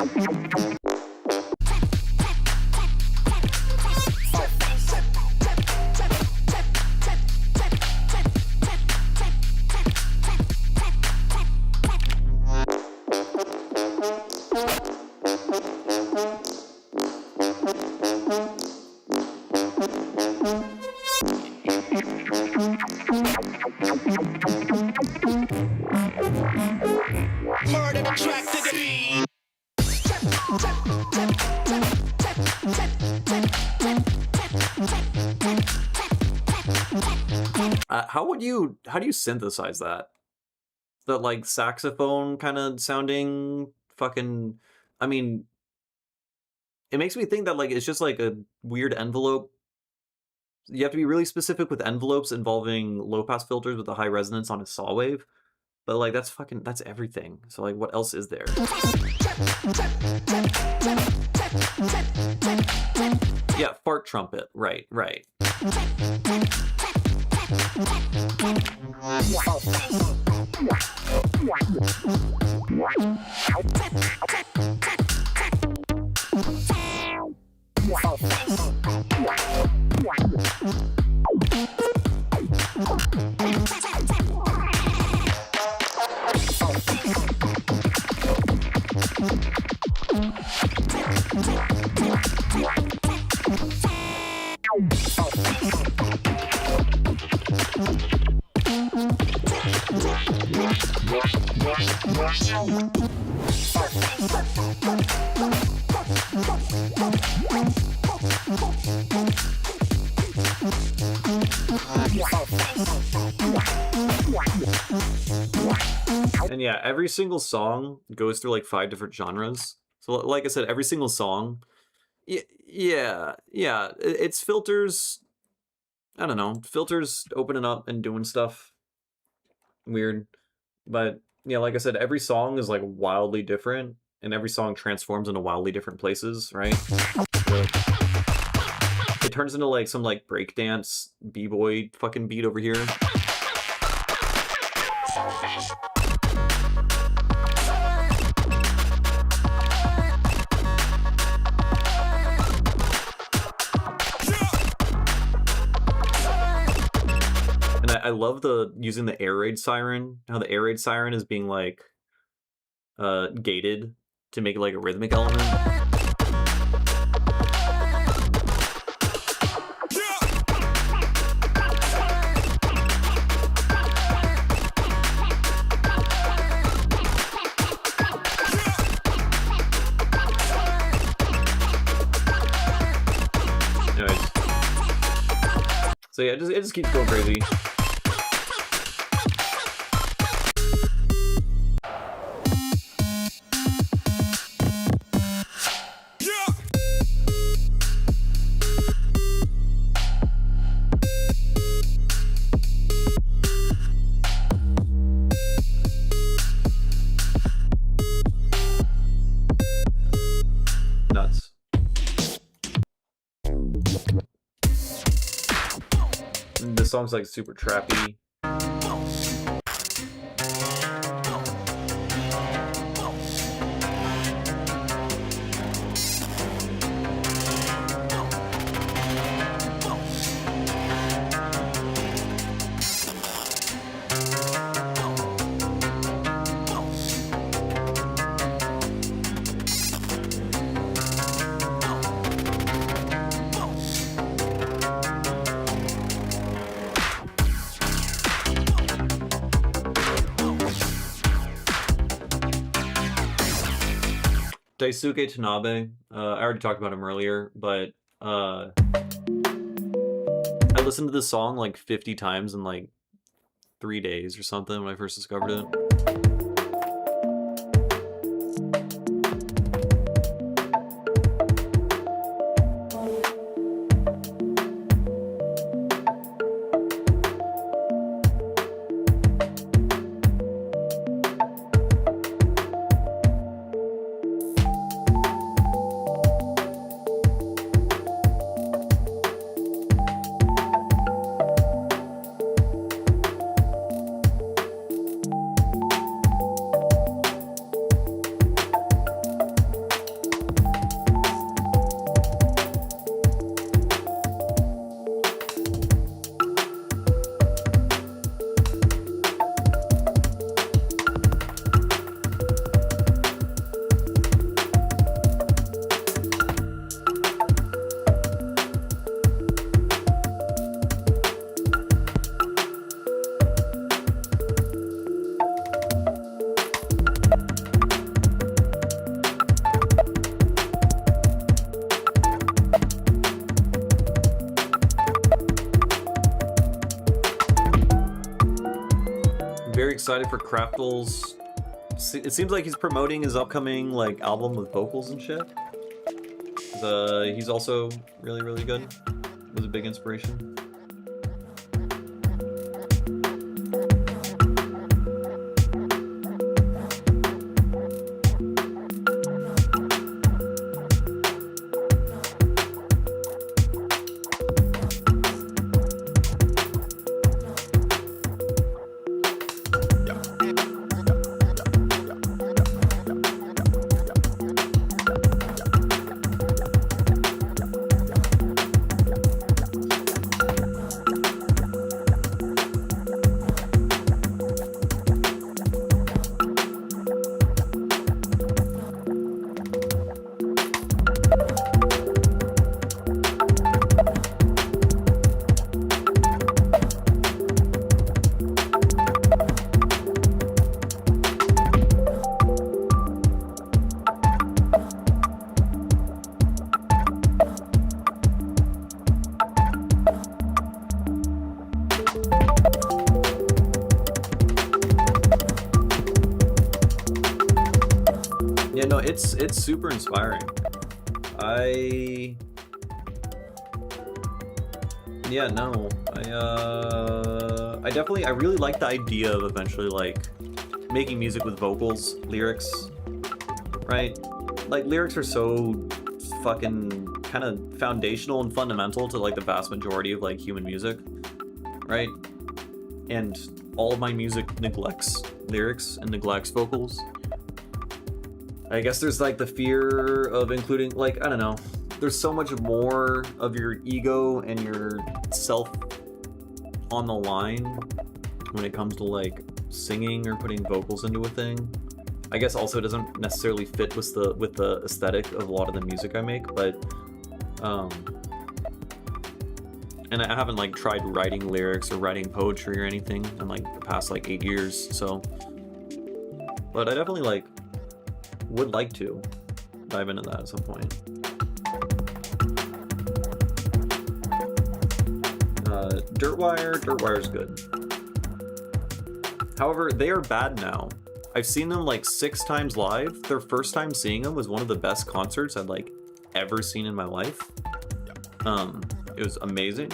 how do you synthesize that? That like saxophone kind of sounding fucking, I mean, it makes me think that like it's just like a weird envelope. You have to be really specific with envelopes involving low pass filters with a high resonance on a saw wave. But like that's everything. So like what else is there? Yeah, fart trumpet. Right. And yeah, every single song goes through like 5 different genres. So like I said, every single song, yeah, it's filters. I don't know, filters opening up and doing stuff weird, but yeah, like I said, every song is like wildly different, and every song transforms into wildly different places, right? So it turns into like some like breakdance b-boy fucking beat over here. And I love using the air raid siren, how the air raid siren is being like gated to make it like a rhythmic element. Anyways. So yeah, it just keeps going crazy. Nuts. And this song's like super trappy. Daisuke Tanabe, I already talked about him earlier, but I listened to this song like 50 times in like 3 days or something when I first discovered it. Very excited for Kraftl's. It seems like he's promoting his upcoming like album with vocals and shit. He's also really good. Was a big inspiration. no, it's super inspiring. Yeah, no, I really like the idea of eventually like making music with vocals, lyrics, right? Like lyrics are so fucking kind of foundational and fundamental to like the vast majority of like human music, right? And all of my music neglects lyrics and neglects vocals. I guess there's like the fear of including, like, I don't know, there's so much more of your ego and your self on the line when it comes to like singing or putting vocals into a thing. I guess also it doesn't necessarily fit with the aesthetic of a lot of the music I make, but and I haven't like tried writing lyrics or writing poetry or anything in like the past like 8 years, so, but I definitely like would like to dive into that at some point. Dirtwire's good. However, they are bad now. I've seen them like 6 times live. Their first time seeing them was one of the best concerts I'd like ever seen in my life. It was amazing.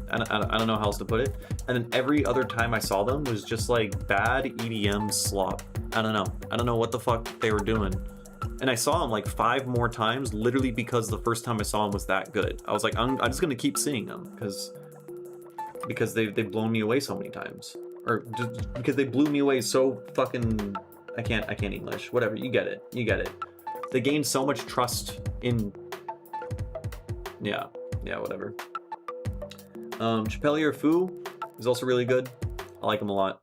I don't know how else to put it. And then every other time I saw them was just like bad EDM slop. I don't know what the fuck they were doing. And I saw them like 5 more times, literally because the first time I saw them was that good. I was like, I'm just gonna keep seeing them because they've blown me away so many times, or just because they blew me away so fucking. I can't English. Whatever, you get it. They gained so much trust in. Yeah, whatever. Chapelier Fou is also really good. I like him a lot.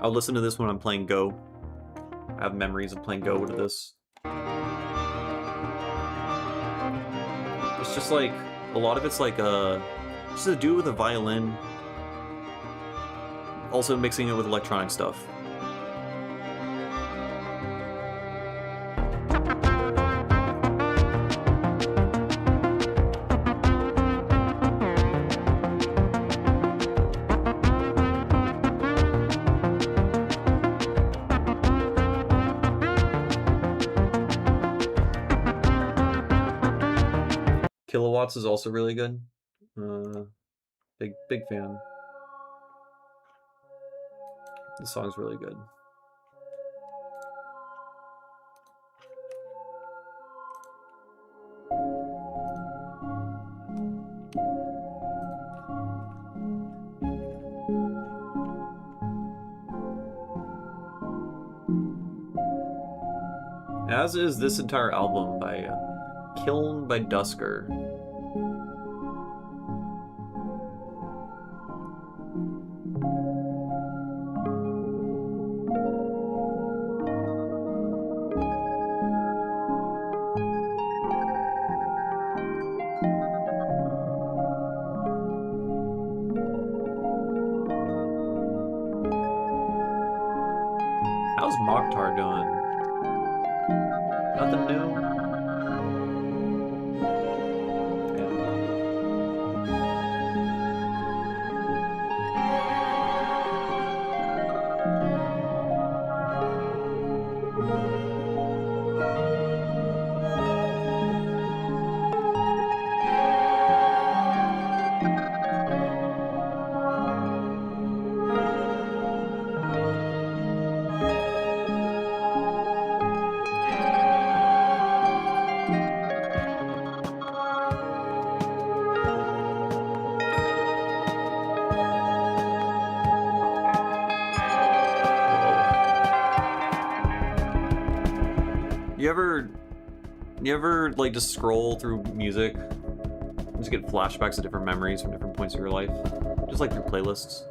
I'll listen to this when I'm playing Go. I have memories of playing Go to this. It's just like, a lot of it's like just a dude with a violin, also mixing it with electronic stuff. Kilowatts is also really good. Big fan. The song's really good. As is this entire album by Kiln by Dusker. How's Mokhtar doing? Nothing new? You ever like just scroll through music and just get flashbacks of different memories from different points of your life? Just like through playlists.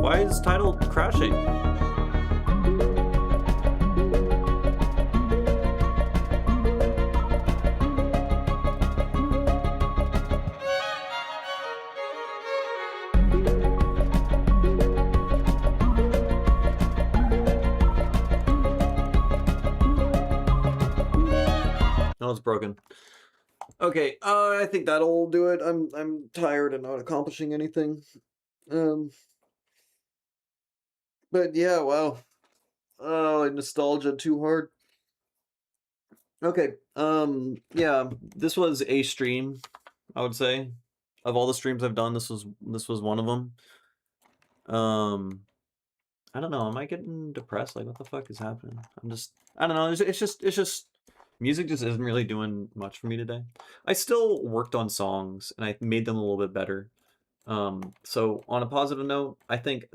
Why is Tidal crashing? No, it's broken. Okay, I think that'll do it. I'm tired and not accomplishing anything. But yeah, wow. Oh, nostalgia too hard. Okay, yeah, this was a stream, I would say. Of all the streams I've done, this was one of them. I don't know, am I getting depressed? Like, what the fuck is happening? I don't know, it's just music just isn't really doing much for me today. I still worked on songs and I made them a little bit better. So on a positive note, I think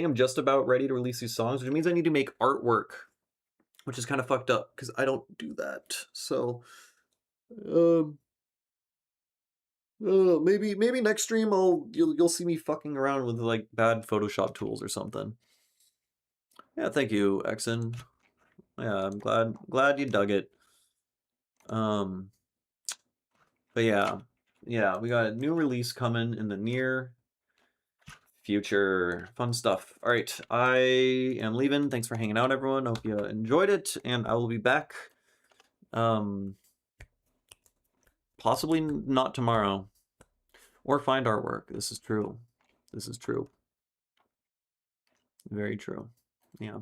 I'm just about ready to release these songs, which means I need to make artwork, which is kind of fucked up because I don't do that. So, maybe next stream you'll see me fucking around with like bad Photoshop tools or something. Yeah, thank you, Exen. Yeah, I'm glad you dug it. But yeah, we got a new release coming in the near future. Fun stuff. All right, I am leaving. Thanks for hanging out, everyone. Hope you enjoyed it, and I will be back. Possibly not tomorrow, or find artwork. This is true. This is true. Very true. Yeah.